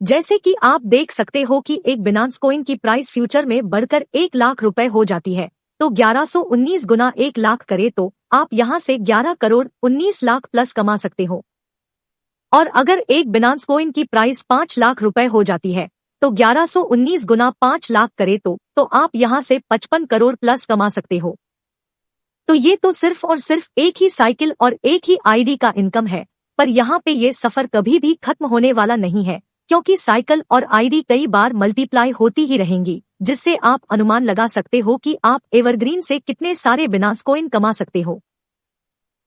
जैसे कि आप देख सकते हो कि एक बिनांस कॉइन की प्राइस फ्यूचर में बढ़कर 1 लाख रुपए हो जाती है, तो 1119 गुना 1 लाख करे तो आप यहां से 11 करोड़ 19 लाख प्लस कमा सकते हो। और अगर एक बिनांस कॉइन की प्राइस 5 लाख रुपए हो जाती है, तो 1119 गुना 5 लाख करे तो आप यहां से 55 करोड़ प्लस कमा सकते हो। तो ये तो सिर्फ और सिर्फ एक ही साइकिल और एक ही आईडी का इनकम है, पर यहाँ पे ये सफर कभी भी खत्म होने वाला नहीं है, क्योंकि साइकिल और आईडी कई बार मल्टीप्लाई होती ही रहेंगी, जिससे आप अनुमान लगा सकते हो कि आप एवरग्रीन से कितने सारे बिनांस कॉइन कमा सकते हो।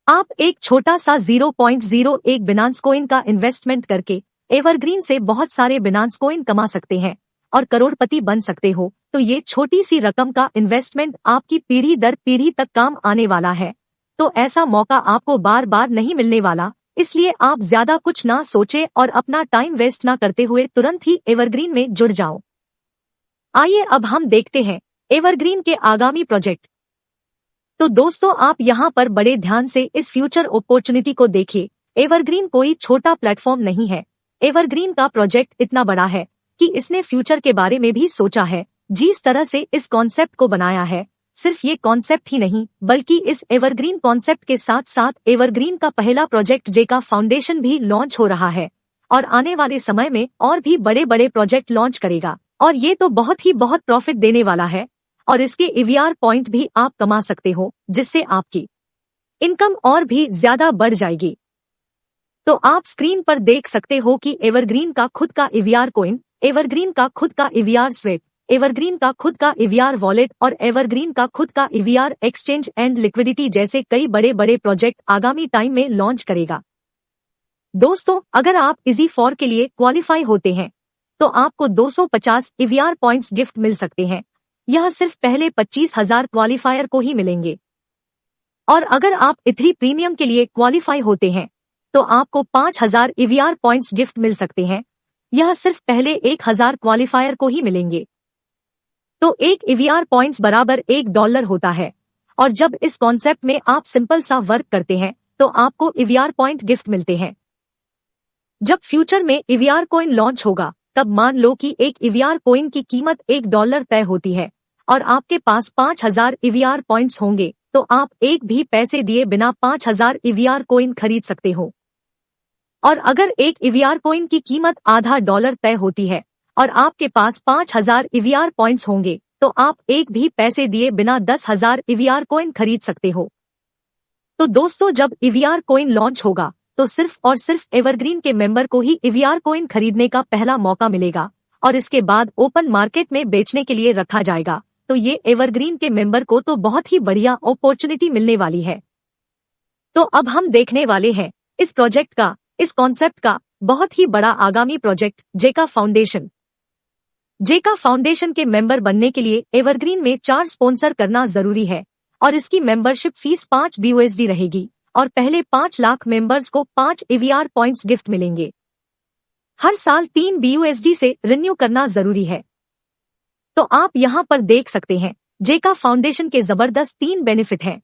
आप एक छोटा सा 0.01 बिनांस कॉइन का इन्वेस्टमेंट करके एवरग्रीन से बहुत सारे बिनांस कॉइन कमा सकते हैं और करोड़पति बन सकते हो। तो ये छोटी सी रकम का इन्वेस्टमेंट आपकी पीढ़ी दर पीढ़ी तक काम आने वाला है। तो ऐसा मौका आपको बार बार नहीं मिलने वाला, इसलिए आप ज्यादा कुछ ना सोचे और अपना टाइम वेस्ट ना करते हुए तुरंत ही एवरग्रीन में जुड़ जाओ। आइए अब हम देखते हैं एवरग्रीन के आगामी प्रोजेक्ट। तो दोस्तों, आप यहाँ पर बड़े ध्यान से इस फ्यूचर अपॉर्चुनिटी को देखिए। एवरग्रीन कोई छोटा प्लेटफॉर्म नहीं है। एवरग्रीन का प्रोजेक्ट इतना बड़ा है कि इसने फ्यूचर के बारे में भी सोचा है। जिस तरह से इस कॉन्सेप्ट को बनाया है, सिर्फ ये कॉन्सेप्ट ही नहीं, बल्कि इस एवरग्रीन कॉन्सेप्ट के साथ साथ एवरग्रीन का पहला प्रोजेक्ट जे का फाउंडेशन भी लॉन्च हो रहा है, और आने वाले समय में और भी बड़े बड़े प्रोजेक्ट लॉन्च करेगा। और ये तो बहुत प्रॉफिट देने वाला है, और इसके EVR पॉइंट भी आप कमा सकते हो, जिससे आपकी इनकम और भी ज्यादा बढ़ जाएगी। तो आप स्क्रीन पर देख सकते हो कि एवरग्रीन का खुद का EVR कॉइन, एवरग्रीन का खुद का EVR स्वेप, एवरग्रीन का खुद का EVR वॉलेट और एवरग्रीन का खुद का EVR एक्सचेंज एंड लिक्विडिटी जैसे कई बड़े बड़े प्रोजेक्ट आगामी टाइम में लॉन्च करेगा। दोस्तों, अगर आप EG4 के लिए क्वालिफाई होते हैं तो आपको 250 EVR पॉइंट्स गिफ्ट मिल सकते हैं। यह सिर्फ पहले 25,000 क्वालिफायर को ही मिलेंगे। और अगर आप E3 प्रीमियम के लिए क्वालिफाई होते हैं तो आपको 5,000 EVR पॉइंट्स गिफ्ट मिल सकते हैं। यह सिर्फ पहले 1,000 क्वालिफायर को ही मिलेंगे। तो एक EVR पॉइंट्स बराबर $1 होता है, और जब इस कॉन्सेप्ट में आप सिंपल सा वर्क करते हैं तो आपको EVR पॉइंट गिफ्ट मिलते हैं। जब फ्यूचर में EVR कॉइन लॉन्च होगा, तब मान लो कि एक EVR कॉइन की कीमत $1 तय होती है, और आपके पास 5000 EVR पॉइंट्स होंगे तो आप एक भी पैसे दिए बिना 5000 EVR कॉइन खरीद सकते हो। और अगर एक EVR कॉइन की कीमत आधा डॉलर तय होती है और आपके पास 5000 EVR पॉइंट्स होंगे तो आप एक भी पैसे दिए बिना 10,000 EVR कॉइन खरीद सकते हो। तो दोस्तों, जब EVR कॉइन लॉन्च होगा तो सिर्फ और सिर्फ एवरग्रीन के मेंबर को ही EVR कॉइन खरीदने का पहला मौका मिलेगा और इसके बाद ओपन मार्केट में बेचने के लिए रखा जाएगा। तो ये एवरग्रीन के मेंबर को तो बहुत ही बढ़िया अपॉर्चुनिटी मिलने वाली है। तो अब हम देखने वाले हैं इस प्रोजेक्ट का, इस कॉन्सेप्ट का बहुत ही बड़ा आगामी प्रोजेक्ट जेका फाउंडेशन। जेका फाउंडेशन के मेंबर बनने के लिए एवरग्रीन में 4 स्पॉन्सर करना जरूरी है और इसकी मेंबरशिप फीस 5 BUSD रहेगी और पहले 5 लाख मेंबर्स को 5 EVR पॉइंट्स गिफ्ट मिलेंगे। हर साल 3 BUSD से रिन्यू करना जरूरी है। तो आप यहाँ पर देख सकते हैं जेका फाउंडेशन के जबरदस्त 3 बेनिफिट हैं।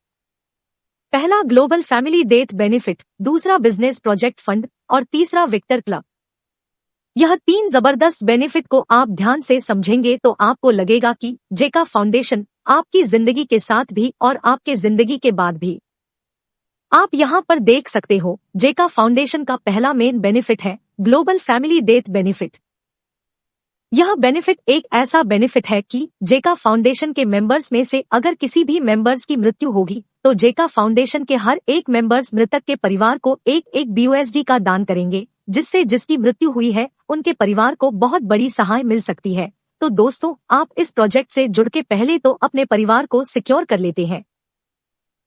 पहला ग्लोबल फैमिली डेथ बेनिफिट, दूसरा बिजनेस प्रोजेक्ट फंड और तीसरा विक्टर क्लब। यह 3 जबरदस्त बेनिफिट को आप ध्यान से समझेंगे तो आपको लगेगा कि जेका फाउंडेशन आपकी जिंदगी के साथ भी और आपके जिंदगी के बाद भी। आप यहाँ पर देख सकते हो जेका फाउंडेशन का पहला मेन बेनिफिट है ग्लोबल फैमिली डेथ बेनिफिट। यह बेनिफिट एक ऐसा बेनिफिट है कि जेका फाउंडेशन के मेंबर्स में से अगर किसी भी मेंबर्स की मृत्यु होगी तो जेका फाउंडेशन के हर एक मेंबर्स मृतक के परिवार को एक BUSD का दान करेंगे, जिससे जिसकी मृत्यु हुई है उनके परिवार को बहुत बड़ी सहाय मिल सकती है। तो दोस्तों, आप इस प्रोजेक्ट से जुड़ के पहले तो अपने परिवार को सिक्योर कर लेते हैं।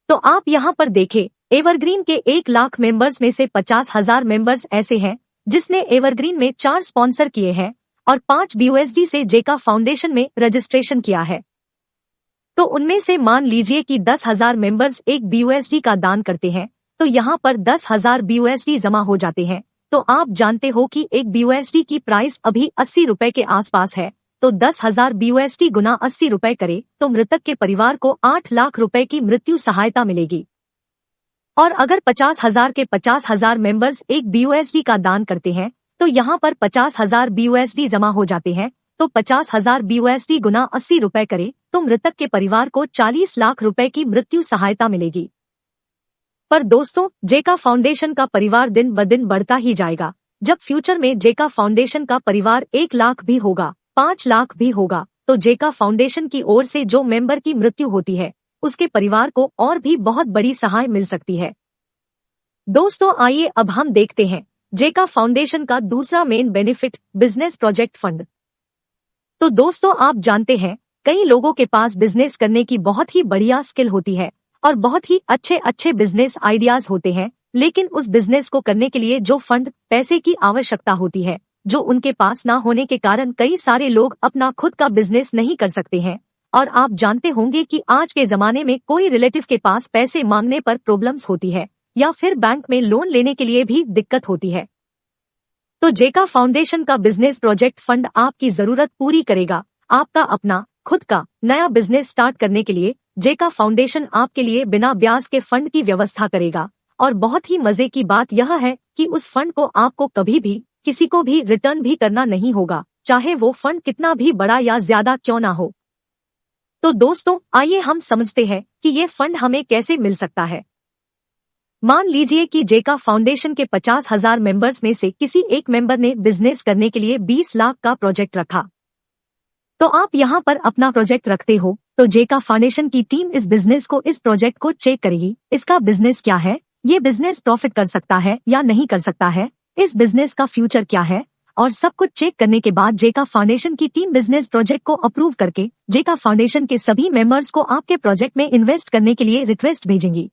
तो आप यहाँ पर देखें, एवरग्रीन के 1 लाख मेंबर्स में से 50,000 मेंबर्स ऐसे हैं जिसने एवरग्रीन में 4 स्पॉन्सर किए हैं और 5 BUSD से जेका फाउंडेशन में रजिस्ट्रेशन किया है। तो उनमें से मान लीजिए कि 10,000 मेंबर्स 1 BUSD का दान करते हैं तो यहाँ पर 10,000 BUSD जमा हो जाते हैं। तो आप जानते हो कि 1 BUSD की प्राइस अभी 80 रुपए के आसपास है। तो 10,000 BUSD गुना 80 रुपए करे तो मृतक के परिवार को 8 लाख रुपए की मृत्यु सहायता मिलेगी। और अगर 50,000 के 50,000 मेंबर्स 1 BUSD का दान करते हैं तो यहाँ पर 50,000 BUSD जमा हो जाते हैं। तो 50,000 BUSD गुना 80 रुपए करे तो मृतक के परिवार को 40 लाख रुपए की मृत्यु सहायता मिलेगी। पर दोस्तों, जेका फाउंडेशन का परिवार दिन ब दिन बढ़ता ही जाएगा। जब फ्यूचर में जेका फाउंडेशन का परिवार 1 लाख भी होगा, 5 लाख भी होगा, तो जेका फाउंडेशन की ओर से जो मेंबर की मृत्यु होती है उसके परिवार को और भी बहुत बड़ी सहाय मिल सकती है। दोस्तों, आइए अब हम देखते हैं जेका फाउंडेशन का दूसरा main benefit, business project fund. तो दोस्तों, आप जानते हैं कई लोगों के पास बिजनेस करने की बहुत ही बढ़िया स्किल होती है और बहुत ही अच्छे बिजनेस आइडियाज होते हैं, लेकिन उस बिजनेस को करने के लिए जो फंड, पैसे की आवश्यकता होती है, जो उनके पास ना होने के कारण कई सारे लोग अपना खुद का बिजनेस नहीं कर सकते हैं। और आप जानते होंगे कि आज के जमाने में कोई रिलेटिव के पास पैसे मांगने पर प्रॉब्लम्स होती है या फिर बैंक में लोन लेने के लिए भी दिक्कत होती है। तो जेका फाउंडेशन का बिजनेस प्रोजेक्ट फंड आपकी जरूरत पूरी करेगा। आपका अपना खुद का नया बिजनेस स्टार्ट करने के लिए जेका फाउंडेशन आपके लिए बिना ब्याज के फंड की व्यवस्था करेगा। और बहुत ही मजे की बात यह है कि उस फंड को आपको कभी भी किसी को भी रिटर्न भी करना नहीं होगा, चाहे वो फंड कितना भी बड़ा या ज्यादा क्यों ना हो। तो दोस्तों, आइए हम समझते हैं कि ये फंड हमें कैसे मिल सकता है। मान लीजिए कि जेका फाउंडेशन के 50,000 मेंबर्स में से किसी एक मेंबर ने बिजनेस करने के लिए 20 लाख का प्रोजेक्ट रखा। तो आप यहाँ पर अपना प्रोजेक्ट रखते हो तो जेका फाउंडेशन की टीम इस बिजनेस को, इस प्रोजेक्ट को चेक करेगी। इसका बिजनेस क्या है, ये बिजनेस प्रॉफिट कर सकता है या नहीं कर सकता है, इस बिजनेस का फ्यूचर क्या है, और सब कुछ चेक करने के बाद जेका फाउंडेशन की टीम बिजनेस प्रोजेक्ट को अप्रूव करके जेका फाउंडेशन के सभी मेंबर्स को आपके प्रोजेक्ट में इन्वेस्ट करने के लिए रिक्वेस्ट भेजेंगी।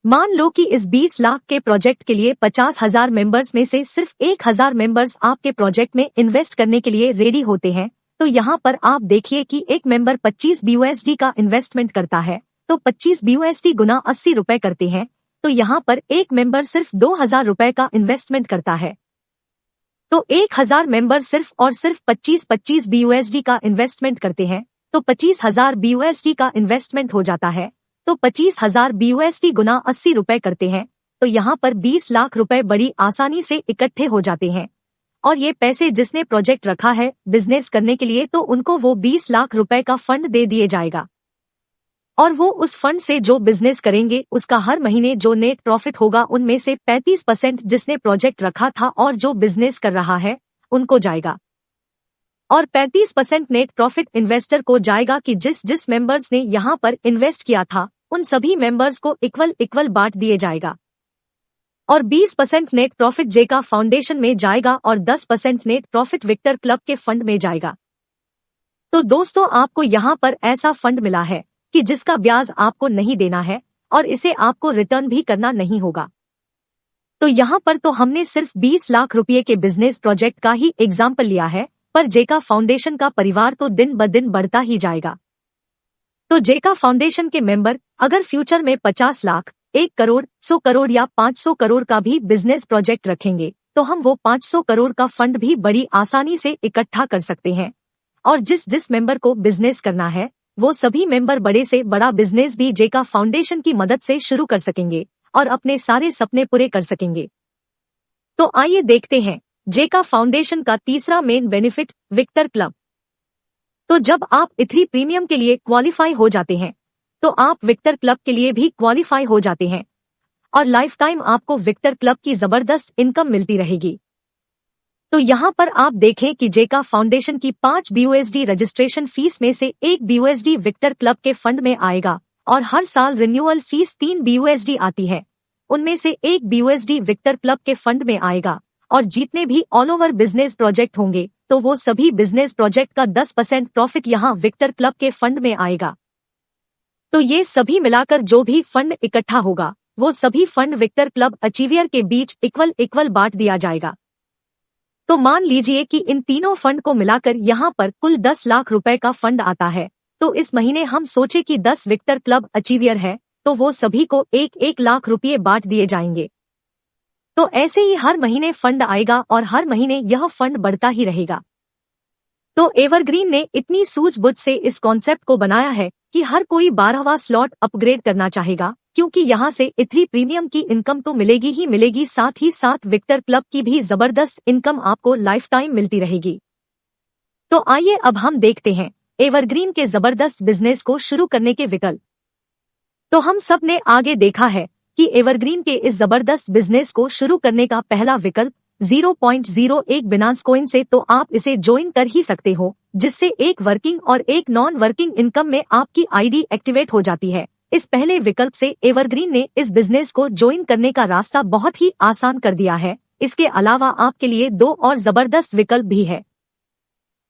मान लो कि इस 20 लाख के प्रोजेक्ट के लिए 50,000 मेंबर्स में से सिर्फ 1,000 मेंबर्स आपके प्रोजेक्ट में इन्वेस्ट करने के लिए रेडी होते हैं। तो यहाँ पर आप देखिए कि एक मेंबर 25 BUSD का इन्वेस्टमेंट करता है तो 25 BUSD गुना 80 रुपए करते हैं। तो यहाँ पर एक मेंबर सिर्फ 2,000 रुपए का इन्वेस्टमेंट करता है। तो 1,000 मेंबर सिर्फ और सिर्फ 25 BUSD का इन्वेस्टमेंट करते हैं तो 25,000 BUSD का इन्वेस्टमेंट हो जाता है। तो 25,000 BUSD गुना 80 रुपए करते हैं। तो यहाँ पर 20 लाख रुपए बड़ी आसानी से इकट्ठे हो जाते हैं। और ये पैसे जिसने प्रोजेक्ट रखा है बिजनेस करने के लिए, तो उनको वो 20 लाख रुपए का फंड दे दिए जाएगा। और वो उस फंड से जो बिजनेस करेंगे उसका हर महीने जो नेट प्रॉफिट होगा उनमें से 35% जिसने प्रोजेक्ट रखा था और जो बिजनेस कर रहा है उनको जाएगा, और 35% नेट प्रॉफिट इन्वेस्टर को जाएगा कि जिस जिस मेंबर्स ने यहाँ पर इन्वेस्ट किया था उन सभी मेंबर्स को इक्वल बांट दिए जाएगा। और 20% नेट प्रॉफिट जेका फाउंडेशन में जाएगा और 10% नेट प्रॉफिट विक्टर क्लब के फंड में जाएगा। तो दोस्तों, आपको यहाँ पर ऐसा फंड मिला है कि जिसका ब्याज आपको नहीं देना है और इसे आपको रिटर्न भी करना नहीं होगा। तो यहाँ पर तो हमने सिर्फ 20 लाख रुपए के बिजनेस प्रोजेक्ट का ही एग्जाम्पल लिया है, पर जेका फाउंडेशन का परिवार तो दिन ब दिन बढ़ता ही जाएगा। तो जेका फाउंडेशन के मेंबर अगर फ्यूचर में 50 लाख, 1 करोड़, 100 करोड़ या 500 करोड़ का भी बिजनेस प्रोजेक्ट रखेंगे तो हम वो 500 करोड़ का फंड भी बड़ी आसानी से इकट्ठा कर सकते हैं। और जिस जिस मेंबर को बिजनेस करना है वो सभी मेंबर बड़े से बड़ा बिजनेस भी जेका फाउंडेशन की मदद से शुरू कर सकेंगे और अपने सारे सपने पूरे कर सकेंगे। तो आइए देखते हैं जेका फाउंडेशन का तीसरा मेन बेनिफिट, विक्टर क्लब। तो जब आप इथरी प्रीमियम के लिए क्वालिफाई हो जाते हैं तो आप विक्टर क्लब के लिए भी क्वालिफाई हो जाते हैं और लाइफ टाइम आपको विक्टर क्लब की जबरदस्त इनकम मिलती रहेगी। तो यहाँ पर आप देखें कि जेका फाउंडेशन की 5 BUSD रजिस्ट्रेशन फीस में से 1 BUSD विक्टर क्लब के फंड में आएगा और हर साल रिन्यूअल फीस 3 BUSD आती है, उनमें से 1 BUSD विक्टर क्लब के फंड में आएगा। और जितने भी ऑल ओवर बिजनेस प्रोजेक्ट होंगे तो वो सभी बिजनेस प्रोजेक्ट का 10% प्रॉफिट यहाँ विक्टर क्लब के फंड में आएगा। तो ये सभी मिलाकर जो भी फंड इकट्ठा होगा वो सभी फंड विक्टर क्लब अचीवियर के बीच इक्वल बांट दिया जाएगा। तो मान लीजिए कि इन तीनों फंड को मिलाकर यहाँ पर कुल 10 लाख रुपए का फंड आता है, तो इस महीने हम सोचे कि 10 विक्टर क्लब अचीवियर है तो वो सभी को 1 लाख रुपये बांट दिए जाएंगे। तो ऐसे ही हर महीने फंड आएगा और हर महीने यह फंड बढ़ता ही रहेगा। तो एवरग्रीन ने इतनी सूझबूझ से इस कॉन्सेप्ट को बनाया है कि हर कोई 12वां स्लॉट अपग्रेड करना चाहेगा, क्योंकि यहाँ से इथरी प्रीमियम की इनकम तो मिलेगी ही मिलेगी, साथ ही साथ विक्टर क्लब की भी जबरदस्त इनकम आपको लाइफ टाइम मिलती रहेगी। तो आइए अब हम देखते हैं एवरग्रीन के जबरदस्त बिजनेस को शुरू करने के विकल्प। तो हम सब ने आगे देखा है कि एवरग्रीन के इस जबरदस्त बिजनेस को शुरू करने का पहला विकल्प 0.01 बिनांस कॉइन से, तो आप इसे ज्वाइन कर ही सकते हो, जिससे एक वर्किंग और एक नॉन वर्किंग इनकम में आपकी आईडी एक्टिवेट हो जाती है। इस पहले विकल्प से एवरग्रीन ने इस बिजनेस को ज्वाइन करने का रास्ता बहुत ही आसान कर दिया है। इसके अलावा आपके लिए 2 और जबरदस्त विकल्प भी है।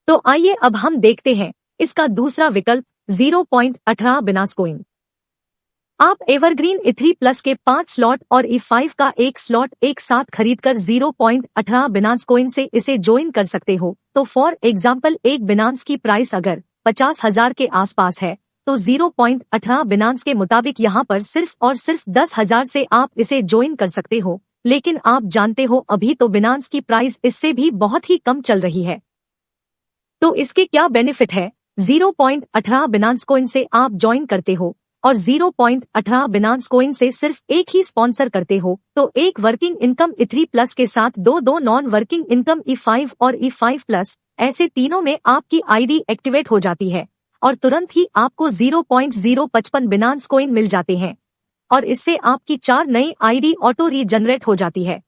तो आइए अब हम देखते हैं इसका दूसरा विकल्प 0.18 बिनांस कॉइन। आप एवरग्रीन इथरी प्लस के 5 स्लॉट और E5 का 1 स्लॉट एक साथ खरीदकर 0.18 बिनांस कॉइन से इसे ज्वाइन कर सकते हो। तो फॉर एग्जाम्पल एक बिनांस की प्राइस अगर 50,000 के आसपास है तो 0.18 बिनांस के मुताबिक यहाँ पर सिर्फ और सिर्फ 10,000 से आप इसे ज्वाइन कर सकते हो। लेकिन आप जानते हो अभी तो बिनांस की प्राइस इससे भी बहुत ही कम चल रही है। तो इसके क्या बेनिफिट है? 0.18 बिनांस कॉइन से आप ज्वाइन करते हो और 0.18 बिनांस कॉइन से सिर्फ एक ही स्पॉन्सर करते हो, तो एक वर्किंग इनकम इथरी प्लस के साथ दो नॉन वर्किंग इनकम E5 और E5 प्लस, ऐसे तीनों में आपकी आईडी एक्टिवेट हो जाती है और तुरंत ही आपको 0.055 बिनांस कॉइन मिल जाते हैं और इससे आपकी 4 नई आईडी ऑटो रीजनरेट हो जाती है।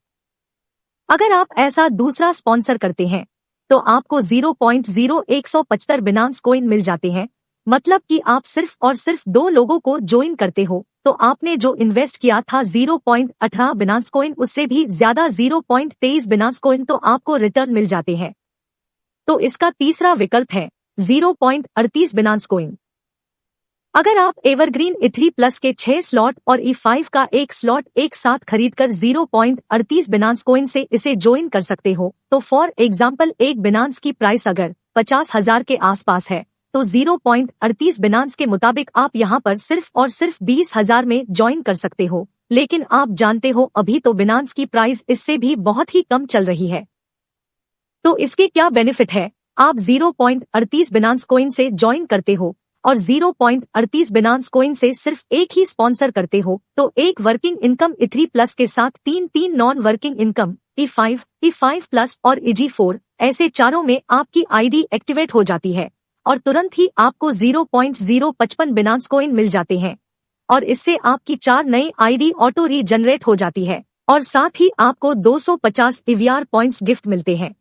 अगर आप ऐसा दूसरा स्पॉन्सर करते हैं तो आपको 0.0175 बिनांस कॉइन मिल जाते हैं। मतलब कि आप सिर्फ और सिर्फ 2 लोगों को ज्वाइन करते हो तो आपने जो इन्वेस्ट किया था 0.18 बिनांस कॉइन, उससे भी ज्यादा 0.23 बिनांस कॉइन तो आपको रिटर्न मिल जाते हैं। तो इसका तीसरा विकल्प है 0.38 बिनांस कॉइन। अगर आप एवरग्रीन इथरी प्लस के 6 स्लॉट और E5 का 1 स्लॉट एक साथ खरीदकर 0.38 बिनांस कॉइन से इसे ज्वाइन कर सकते हो, तो फॉर एग्जाम्पल एक बिनांस की प्राइस अगर 50,000 के आसपास है तो 0.38 बिनांस के मुताबिक आप यहाँ पर सिर्फ और सिर्फ 20,000 में ज्वाइन कर सकते हो। लेकिन आप जानते हो अभी तो बिनांस की प्राइस इससे भी बहुत ही कम चल रही है। तो इसके क्या बेनिफिट है? आप 0.38 बिनांस कॉइन से ज्वाइन करते हो और 0.38 बिनांस कॉइन से सिर्फ एक ही स्पॉन्सर करते हो, तो एक वर्किंग इनकम इथरी प्लस के साथ 3 non working income E5, E5 plus और EG4 ऐसे चारों में आपकी आईडी एक्टिवेट हो जाती है और तुरंत ही आपको 0.055 बिनांस कॉइन मिल जाते हैं और इससे आपकी 4 नई आईडी ऑटो रीजनरेट हो जाती है और साथ ही आपको 250 EVR पॉइंट्स गिफ्ट मिलते हैं।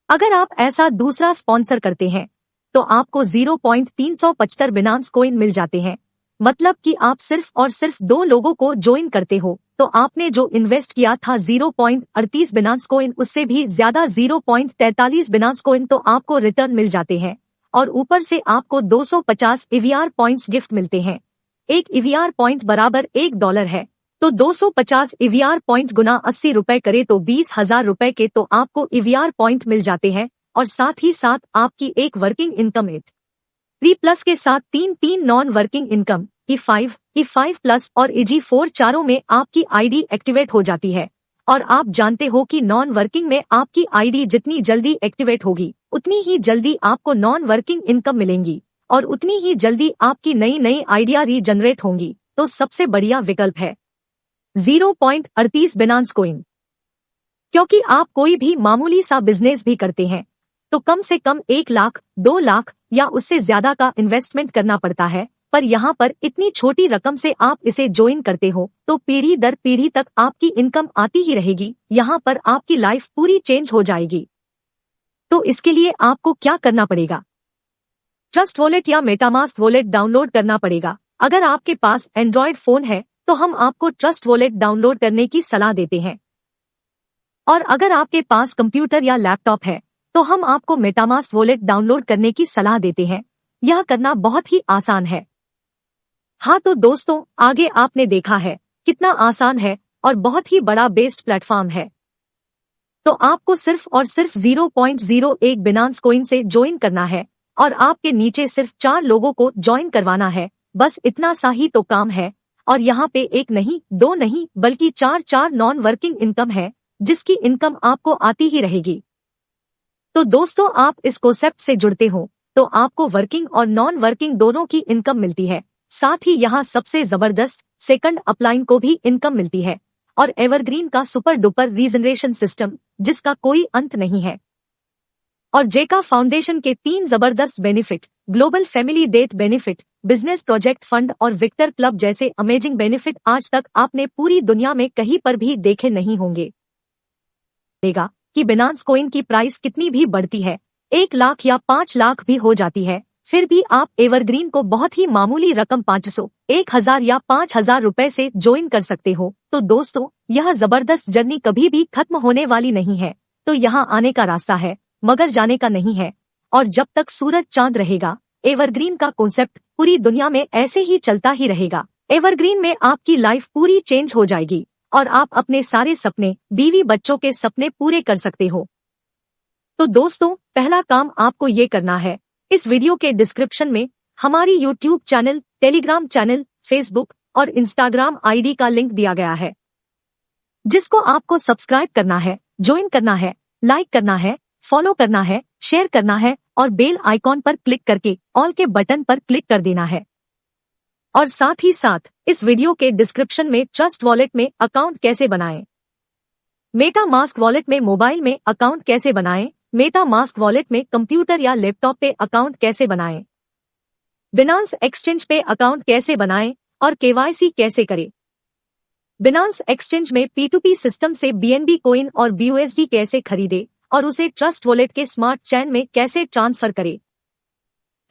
अगर आप ऐसा दूसरा स्पॉन्सर करते हैं तो आपको 0.375 बिनांस कॉइन मिल जाते हैं। मतलब कि आप सिर्फ और सिर्फ 2 लोगों को ज्वाइन करते हो तो आपने जो इन्वेस्ट किया था 0.38 बिनांस कॉइन उससे भी ज्यादा 0.43 बिनांस कॉइन तो आपको रिटर्न मिल जाते हैं और ऊपर से आपको 250 EVR पॉइंट्स गिफ्ट मिलते हैं। एक EVR पॉइंट बराबर $1 है तो 250 EVR पॉइंट गुना 80 रुपए करे तो 20,000 रुपए के तो आपको EVR पॉइंट मिल जाते हैं और साथ ही साथ आपकी एक वर्किंग इनकम 3 प्लस के साथ 3 non working income E5 plus और EG4 चारों में आपकी आईडी एक्टिवेट हो जाती है और आप जानते हो कि नॉन वर्किंग में आपकी आईडी जितनी जल्दी एक्टिवेट होगी उतनी ही जल्दी आपको नॉन वर्किंग इनकम मिलेंगी और उतनी ही जल्दी आपकी नई आइडिया रीजनरेट होंगी। तो सबसे बढ़िया विकल्प है 0.38 बिनांस कॉइन। क्योंकि आप कोई भी मामूली सा बिजनेस भी करते हैं तो कम से कम 1 लाख 2 लाख या उससे ज्यादा का इन्वेस्टमेंट करना पड़ता है, पर यहाँ पर इतनी छोटी रकम से आप इसे ज्वाइन करते हो तो पीढ़ी दर पीढ़ी तक आपकी इनकम आती ही रहेगी। यहाँ पर आपकी लाइफ पूरी चेंज हो जाएगी। तो इसके लिए आपको क्या करना पड़ेगा? ट्रस्ट वॉलेट या मेटामास्क वॉलेट डाउनलोड करना पड़ेगा। अगर आपके पास एंड्रॉयड फोन है तो हम आपको ट्रस्ट वॉलेट डाउनलोड करने की सलाह देते हैं और अगर आपके पास कंप्यूटर या लैपटॉप है तो हम आपको मेटामास्क वॉलेट डाउनलोड करने की सलाह देते हैं। यह करना बहुत ही आसान है। हाँ तो दोस्तों, आगे आपने देखा है कितना आसान है और बहुत ही बड़ा बेस्ड प्लेटफॉर्म है। तो आपको सिर्फ और सिर्फ 0.01 बिनांस कॉइन से ज्वाइन करना है और आपके नीचे सिर्फ 4 लोगों को ज्वाइन करवाना है। बस इतना सा ही तो काम है और यहाँ पे 1 नहीं 2 नहीं बल्कि 4 नॉन वर्किंग इनकम है जिसकी इनकम आपको आती ही रहेगी। तो दोस्तों, आप इस कॉन्सेप्ट से जुड़ते हो तो आपको वर्किंग और नॉन वर्किंग दोनों की इनकम मिलती है। साथ ही यहाँ सबसे जबरदस्त सेकंड अपलाइन को भी इनकम मिलती है और एवरग्रीन का सुपर डुपर रीजनरेशन सिस्टम जिसका कोई अंत नहीं है और जेका फाउंडेशन के 3 जबरदस्त benefit, global family debt benefit, business project fund और विक्टर क्लब जैसे अमेजिंग बेनिफिट आज तक आपने पूरी दुनिया में कहीं पर भी देखे नहीं होंगे। कि बिनांस कॉइन की प्राइस कितनी भी बढ़ती है, 1 लाख या 5 लाख भी हो जाती है, फिर भी आप एवरग्रीन को बहुत ही मामूली रकम 500, 1000 या 5000 रुपए से ज्वाइन कर सकते हो। तो दोस्तों, यह जबरदस्त जर्नी कभी भी खत्म होने वाली नहीं है। तो यहाँ आने का रास्ता है मगर जाने का नहीं है और जब तक सूरज चांद रहेगा एवरग्रीन का कॉन्सेप्ट पूरी दुनिया में ऐसे ही चलता ही रहेगा। एवरग्रीन में आपकी लाइफ पूरी चेंज हो जाएगी और आप अपने सारे सपने, बीवी बच्चों के सपने पूरे कर सकते हो। तो दोस्तों, पहला काम आपको ये करना है, इस वीडियो के डिस्क्रिप्शन में हमारी YouTube channel, Telegram channel, Facebook और इंस्टाग्राम आईडी का लिंक दिया गया है जिसको आपको सब्सक्राइब करना है, ज्वाइन करना है, लाइक करना है, फॉलो करना है, शेयर करना है और बेल आइकॉन पर क्लिक करके ऑल के बटन पर क्लिक कर देना है। और साथ ही साथ इस वीडियो के डिस्क्रिप्शन में ट्रस्ट वॉलेट में अकाउंट कैसे बनाएं, मेटा मास्क वॉलेट में मोबाइल में अकाउंट कैसे बनाएं, मेटा मास्क वॉलेट में कंप्यूटर या लैपटॉप पे अकाउंट कैसे बनाएं, बिनांस एक्सचेंज पे अकाउंट कैसे बनाएं और KYC कैसे करें, बिनांस एक्सचेंज में P2P सिस्टम से BNB कॉइन और BUSD कैसे खरीदे और उसे ट्रस्ट वॉलेट के स्मार्ट चेन में कैसे ट्रांसफर करें,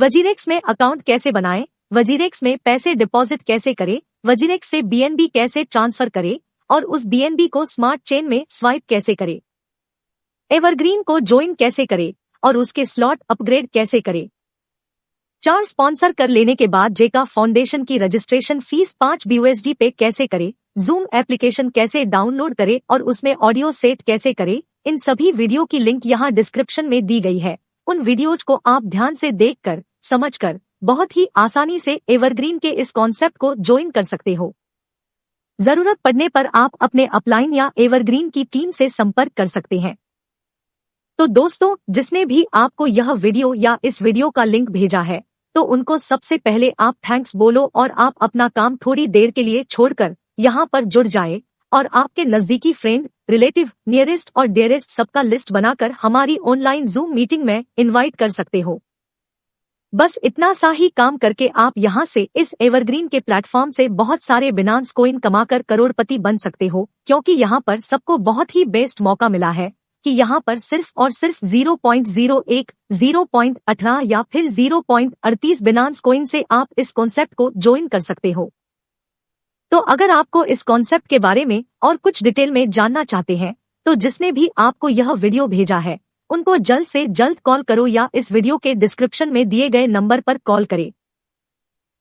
वजीरेक्स में अकाउंट कैसे बनाएं, वजीरेक्स में पैसे डिपॉजिट कैसे करें, वजीरेक्स से BNB कैसे ट्रांसफर करें और उस BNB को स्मार्ट चेन में स्वाइप कैसे करें, एवरग्रीन को ज्वाइन कैसे करें और उसके स्लॉट अपग्रेड कैसे करें। 4 स्पॉन्सर कर लेने के बाद जेका फाउंडेशन की रजिस्ट्रेशन फीस 5 BUSD पे कैसे करें, जूम एप्लीकेशन कैसे डाउनलोड करें और उसमें ऑडियो सेट कैसे करें, इन सभी वीडियो की लिंक यहाँ डिस्क्रिप्शन में दी गई है। उन वीडियोज को आप ध्यान से देखकर, समझकर बहुत ही आसानी से एवरग्रीन के इस कॉन्सेप्ट को ज्वाइन कर सकते हो। जरूरत पड़ने पर आप अपने अपलाइन या एवरग्रीन की टीम से संपर्क कर सकते हैं। तो दोस्तों, जिसने भी आपको यह वीडियो या इस वीडियो का लिंक भेजा है तो उनको सबसे पहले आप थैंक्स बोलो और आप अपना काम थोड़ी देर के लिए छोड़कर यहाँ पर जुड़ जाए और आपके नजदीकी फ्रेंड, रिलेटिव, नियरेस्ट और डियरेस्ट सबका लिस्ट बनाकर हमारी ऑनलाइन जूम मीटिंग में इनवाइट कर सकते हो। बस इतना सा ही काम करके आप यहाँ से इस एवरग्रीन के प्लेटफॉर्म से बहुत सारे बिनांस कॉइन कमाकर करोड़पति बन सकते हो, क्योंकि यहाँ पर सबको बहुत ही बेस्ट मौका मिला है कि यहाँ पर सिर्फ और सिर्फ 0.01, 0.18 या फिर 0.38 बिनांस कॉइन से आप इस कॉन्सेप्ट को ज्वाइन कर सकते हो। तो अगर आपको इस कॉन्सेप्ट के बारे में और कुछ डिटेल में जानना चाहते हैं तो जिसने भी आपको यह वीडियो भेजा है उनको जल्द से जल्द कॉल करो या इस वीडियो के डिस्क्रिप्शन में दिए गए नंबर पर कॉल करें।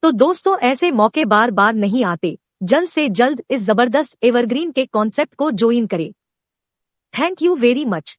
तो दोस्तों, ऐसे मौके बार बार नहीं आते, जल्द से जल्द इस जबरदस्त एवरग्रीन के कॉन्सेप्ट को ज्वाइन करें। Thank you very much.